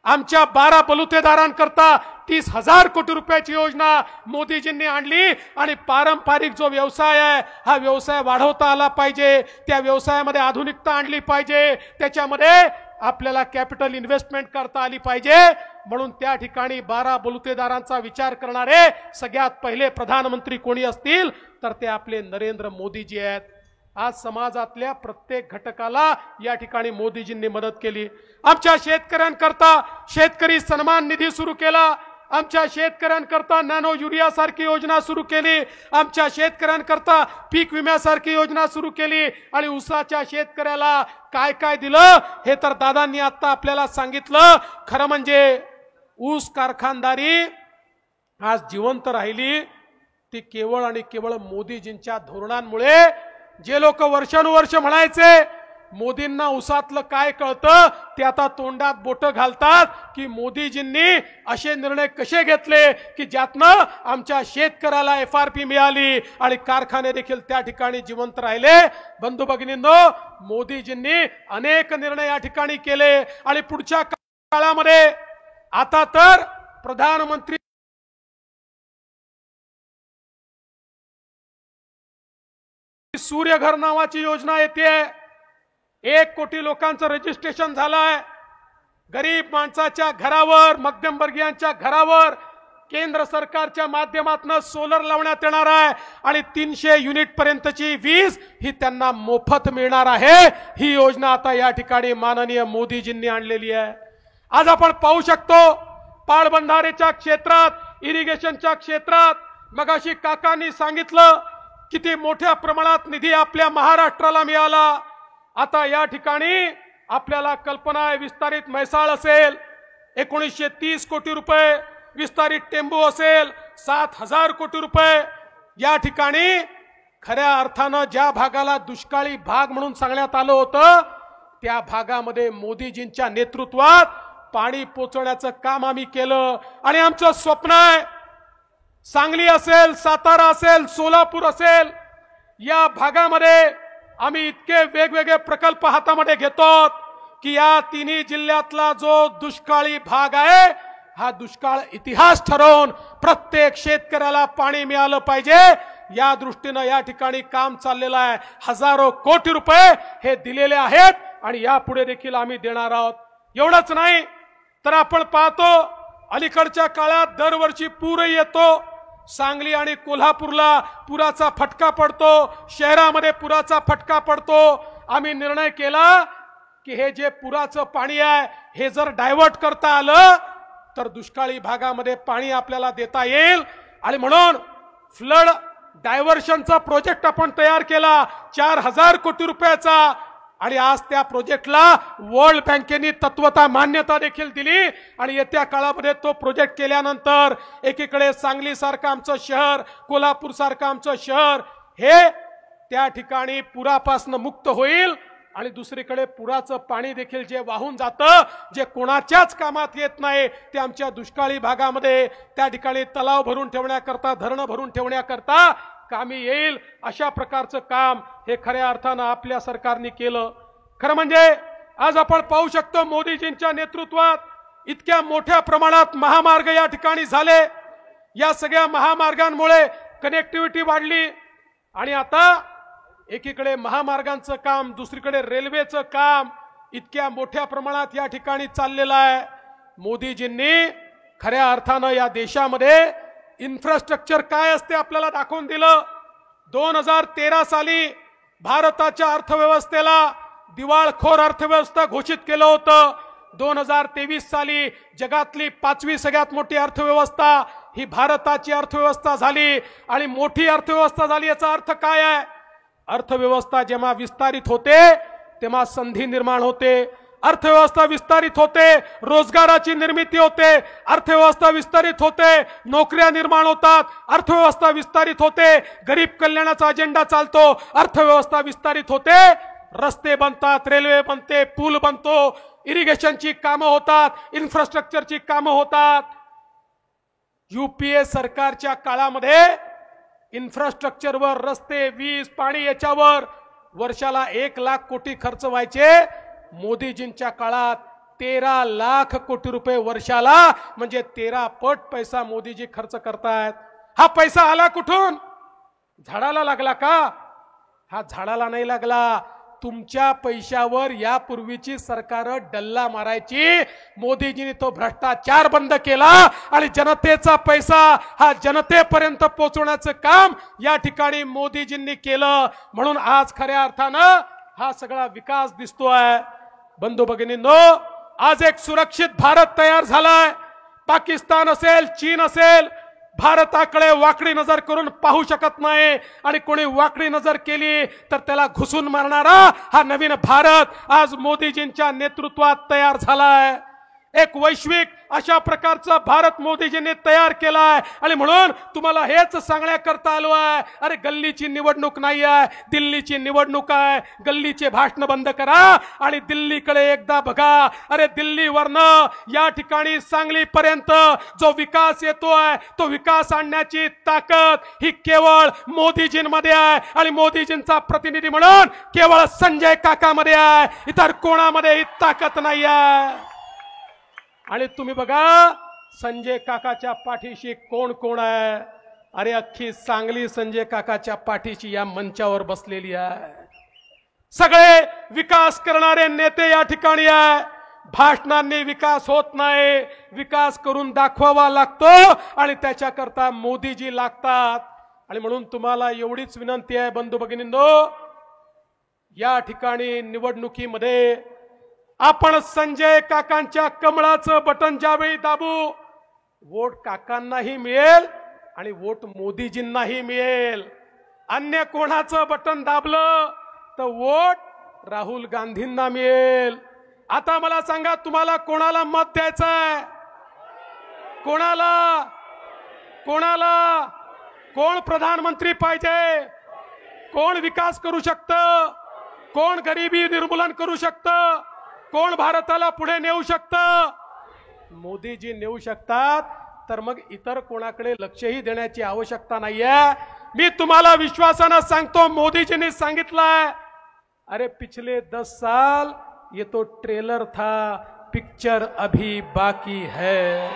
Speaker 3: आमच्या 12 बलुतेदारांकरता 30,000 कोटी रुपयाची योजना मोदीजींनी आणली आणि पारंपरिक जो व्यवसाय आहे हा व्यवसाय वाढवता आला पाहिजे, त्या व्यवसायामध्ये आधुनिकता आणली पाहिजे, त्याच्यामध्ये आपल्याला कॅपिटल इन्व्हेस्टमेंट करता आली पाहिजे। म्हणून त्या ठिकाणी 12 बलुतेदारांचा विचार करणारे सगळ्यात पहिले प्रधानमंत्री कोणी असतील तर ते आपले नरेंद्र मोदीजी आहेत। आज समाजातल्या प्रत्येक घटकाला या ठिकाणी मोदीजींनी मदत केली। आमच्या शेतकऱ्यांकरता शेतकरी सन्मान निधी सुरू केला, आमच्या शेतकऱ्यांकरता नॅनो युरिया सारखी योजना सुरू केली, आमच्या शेतकऱ्यांकरता पीक विम्यासारखी योजना सुरू केली आणि ऊसाच्या शेतकऱ्याला काय काय दिलं हे तर दादांनी आता आपल्याला सांगितलं। खरं म्हणजे ऊस कारखानदारी आज जिवंत राहिली ती केवळ आणि केवळ मोदीजींच्या धोरणांमुळे। जे लोक वर्षानुवर्ष म्हणायचे मोदींना उसातलं काय कळतं ते आता तोंडात बोट घालतात की मोदीजींनी असे निर्णय कसे घेतले की ज्यातनं आमच्या शेतकऱ्याला FRP मिळाली आणि कारखाने देखील त्या ठिकाणी जिवंत राहिले। बंधू भगिनींनो, मोदीजींनी अनेक निर्णय या ठिकाणी केले आणि पुढच्या काळामध्ये आता तर प्रधानमंत्री सूर्यघर नावाची योजना येते। 1 कोटी लोकांचं रजिस्ट्रेशन झालंय। गरीब माणसाच्या घरावर, मध्यमवर्गीयांच्या घरावर केंद्र सरकारच्या माध्यमातून सोलर लावण्यात येणार आहे आणि 300 युनिट पर्यंतची वीज ही त्यांना मोफत मिळणार आहे। ही योजना आता या ठिकाणी माननीय मोदीजींनी आणलेली आहे। आज आपण पाहू शकतो पाटबंधारेच्या क्षेत्रात, इरिगेशनच्या क्षेत्रात मगाशी काकांनी सांगितलं किती मोठ्या प्रमाणात निधी आपल्या महाराष्ट्राला मिळाला। आता या ठिकाणी आपल्याला कल्पना आहे, विस्तारित म्हैसाळ असेल 1930 कोटी रुपये, विस्तारित टेंबू असेल 7000 कोटी रुपये। या ठिकाणी खऱ्या अर्थानं ज्या भागाला दुष्काळी भाग म्हणून सांगण्यात आलं होतं त्या भागामध्ये मोदीजींच्या नेतृत्वात पाणी पोचवण्याचं काम आम्ही केलं आणि आमचं स्वप्न आहे सांगली असेल, सातारा असेल, सोलापूर असेल, या भागामध्ये आम्ही इतके वेगवेगळे प्रकल्प हातामध्ये घेतो की या तिन्ही जिल्ह्यातला जो दुष्काळी भाग आहे हा दुष्काळ इतिहास ठरवून प्रत्येक शेतकऱ्याला पाणी मिळालं पाहिजे या दृष्टीने या ठिकाणी काम चाललेलं आहे। हजारो कोटी रुपये हे दिलेले आहेत आणि यापुढे देखील आम्ही देणार आहोत। एवढंच नाही तर आपण पाहतो अलीकडच्या काळात दरवर्षी पूरही येतो। सांगली आणि कोल्हापूरला पुराचा फटका पडतो, शहरामध्ये पुराचा फटका पडतो। आम्ही निर्णय केला की हे जे पुराचं पाणी आहे हे जर डायव्हर्ट करता आलं तर दुष्काळी भागामध्ये पाणी आपल्याला देता येईल आणि म्हणून फ्लड डायव्हर्शनचा प्रोजेक्ट आपण तयार केला 4000 कोटी रुपयाचा आणि आज त्या प्रोजेक्टला वर्ल्ड बँकेने तत्वता मान्यता देखील दिली आणि येत्या काळामध्ये तो प्रोजेक्ट केल्यानंतर एकीकडे सांगली सारखं आमचं शहर, कोल्हापूर सारखं आमचं शहर हे त्या ठिकाणी पुरापासून मुक्त होईल आणि दुसरीकडे पुराचं पाणी देखील जे वाहून जातं, जे कोणाच्याच कामात येत नाही, ते आमच्या दुष्काळी भागामध्ये त्या ठिकाणी तलाव भरून ठेवण्याकरता, धरणं भरून ठेवण्याकरता कामी येईल। अशा प्रकारचं काम हे खऱ्या अर्थानं आपल्या सरकारने केलं। खरं म्हणजे आज आपण पाहू शकतो मोदीजींच्या नेतृत्वात इतक्या मोठ्या प्रमाणात महामार्ग या ठिकाणी झाले। या सगळ्या महामार्गांमुळे कनेक्टिव्हिटी वाढली आणि आता एकीकडे महामार्गांचं काम, दुसरीकडे रेल्वेचं काम इतक्या मोठ्या प्रमाणात या ठिकाणी चाललेलं आहे। मोदीजींनी खऱ्या अर्थानं या देशामध्ये इन्फ्रास्ट्रक्चर काय असते आपल्याला दाखवून दिलं। 2013 साली भारताच्या अर्थव्यवस्थेला दिवाळखोर अर्थव्यवस्था घोषित केलं होतं। 2023 साली जगातली 5वी सगळ्यात मोठी अर्थव्यवस्था ही भारताची अर्थव्यवस्था झाली आणि मोठी अर्थव्यवस्था झाली याचा अर्थ काय आहे? अर्थव्यवस्था जेव्हा विस्तारित होते तेव्हा संधी निर्माण होते, अर्थव्यवस्था विस्तारित होते, रोजगाराची निर्मिती होते, अर्थव्यवस्था विस्तारित होते, नोकऱ्या निर्माण होतात, अर्थव्यवस्था विस्तारित होते, गरीब कल्याणाचा अजेंडा चालतो, अर्थव्यवस्था विस्तारित होते, रस्ते बनतात, रेल्वे बनते, पूल बनतो, इरिगेशनची कामं होतात, इन्फ्रास्ट्रक्चरची कामं होतात। यूपीए सरकारच्या काळामध्ये इन्फ्रास्ट्रक्चरवर, रस्ते, वीज, पाणी याच्यावर वर्षाला 1 लाख कोटी खर्च व्हायचे। मोदीजींच्या काळात 13 लाख कोटी रुपये वर्षाला, म्हणजे 13 पट पैसा मोदीजी खर्च करतायत। हा पैसा आला कुठून? झाडाला लागला का? हा झाडाला नाही लागला। तुमच्या पैशावर यापूर्वीची सरकार डल्ला मारायची। मोदीजींनी तो भ्रष्टाचार बंद केला आणि जनतेचा पैसा हा जनतेपर्यंत पोहोचवण्याचं काम या ठिकाणी मोदीजींनी केलं। म्हणून आज खऱ्या अर्थानं हा सगळा विकास दिसतोय। बंधू भगिनींनो, आज एक सुरक्षित भारत तयार झालाय। पाकिस्तान असेल, चीन असेल, भारताकडे वाकडी नजर करून पाहू शकत नाही आणि कोणी वाकडी नजर केली तर त्याला घुसून मारणारा हा नवीन भारत आज मोदीजींच्या नेतृत्वात तयार झालाय।
Speaker 11: एक वैश्विक अशा प्रकारचा भारत मोदीजींनी तयार केलाय आणि म्हणून तुम्हाला हेच सांगण्याकरता आलो आहे. अरे गल्लीची निवडणूक नाही आहे, दिल्लीची निवडणूक आहे. गल्लीचे भाषण बंद करा आणि दिल्लीकडे एकदा बघा. अरे दिल्लीवरनं या ठिकाणी सांगलीपर्यंत जो विकास येतोय तो विकास आणण्याची ताकद ही केवळ मोदीजींमध्ये आहे आणि मोदीजींचा प्रतिनिधी म्हणून केवळ संजय काकामध्ये आहे. इतर कोणामध्ये ही ताकद नाही आहे. आणि तुम्ही बघा संजय काकाच्या पाठीशी कोण कोण आहे. अरे अख्खी सांगली संजय काकाच्या पाठीशी या मंचावर बसलेली आहे. सगळे विकास करणारे नेते या ठिकाणी आहे. भाषणांनी विकास होत नाही, विकास करून दाखवावा लागतो आणि त्याच्याकरता मोदीजी लागतात. आणि म्हणून तुम्हाला एवढीच विनंती आहे बंधू भगिनींनो, या ठिकाणी निवडणुकीमध्ये आपण संजय काकांच्या कमळाचं बटन ज्यावेळी दाबू, वोट काकांनाही मिळेल आणि वोट मोदीजींनाही मिळेल. अन्य कोणाचं बटन दाबलं तर वोट राहुल गांधींना मिळेल. आता मला सांगा, तुम्हाला कोणाला मत द्यायचंय? कोणाला? कोणाला? कोण प्रधानमंत्री पाहिजे? कोण विकास करू शकतं? कोण गरिबी निर्मूलन करू शकतं? कोण भारताला पुढे नेऊ शकतं? मोदीजी नेऊ शकतात. तर मग इतर कोणाकडे लक्षही देण्याची आवश्यकता नाहीये. मी तुम्हाला विश्वासानं सांगतो, मोदीजींनी सांगितलंय, अरे पिछले 10 साल ये तो ट्रेलर था, पिक्चर अभी बाकी है.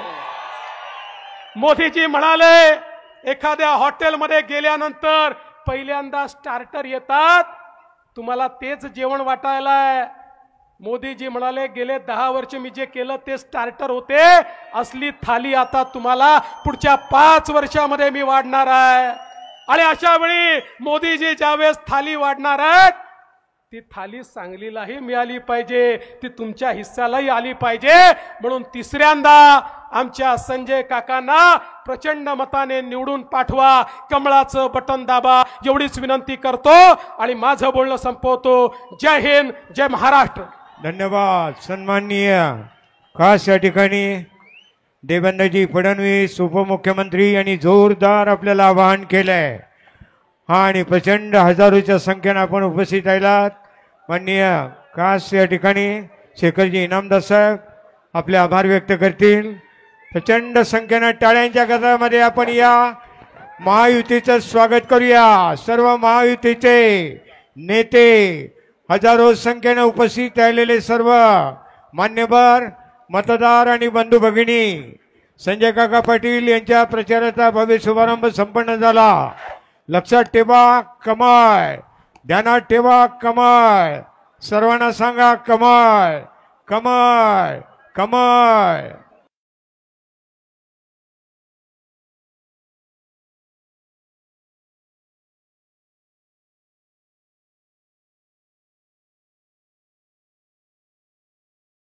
Speaker 11: मोदीजी म्हणाले एखाद्या हॉटेलमध्ये गेल्यानंतर पहिल्यांदा स्टार्टर येतात, तुम्हाला तेच जेवण वाटायलाय. मोदीजी म्हणाले गेले 10 वर्ष मी जे केलं ते स्टार्टर होते, असली थाली आता तुम्हाला पुढच्या 5 वर्षामध्ये मी वाढणार आहे. आणि अशा वेळी मोदीजी ज्यावेळेस थाली वाढणार आहेत, ती थाली सांगलीलाही मिळाली पाहिजे, ती तुमच्या हिस्सालाही आली पाहिजे. म्हणून तिसऱ्यांदा आमच्या संजय काकांना प्रचंड मताने निवडून पाठवा, कमळाचं बटन दाबा, एवढीच विनंती करतो आणि माझं बोलणं संपवतो. जय हिंद, जय महाराष्ट्र.
Speaker 2: धन्यवाद. सन्माननीय खास या ठिकाणी देवेंद्रजी फडणवीस उपमुख्यमंत्री यांनी जोरदार आपल्याला आवाहन केलंय आणि प्रचंड हजारोच्या संख्येने आपण उपस्थित राहिलात. माननीय खास या ठिकाणी शेखरजी इनामदार साहेब आपले आभार व्यक्त करतील. प्रचंड संख्येने टाळ्यांच्या गजरामध्ये आपण या महायुतीचं स्वागत करूया. सर्व महायुतीचे नेते, हजारो संख्येने उपस्थित राहिलेले सर्व मान्यवर मतदार आणि बंधू भगिनी, संजय काका पाटील यांच्या प्रचाराचा भव्य शुभारंभ संपन्न झाला. लक्षात ठेवा कमळ, ध्यानात ठेवा कमळ, सर्वांना सांगा कमळ, कमळ, कमळ.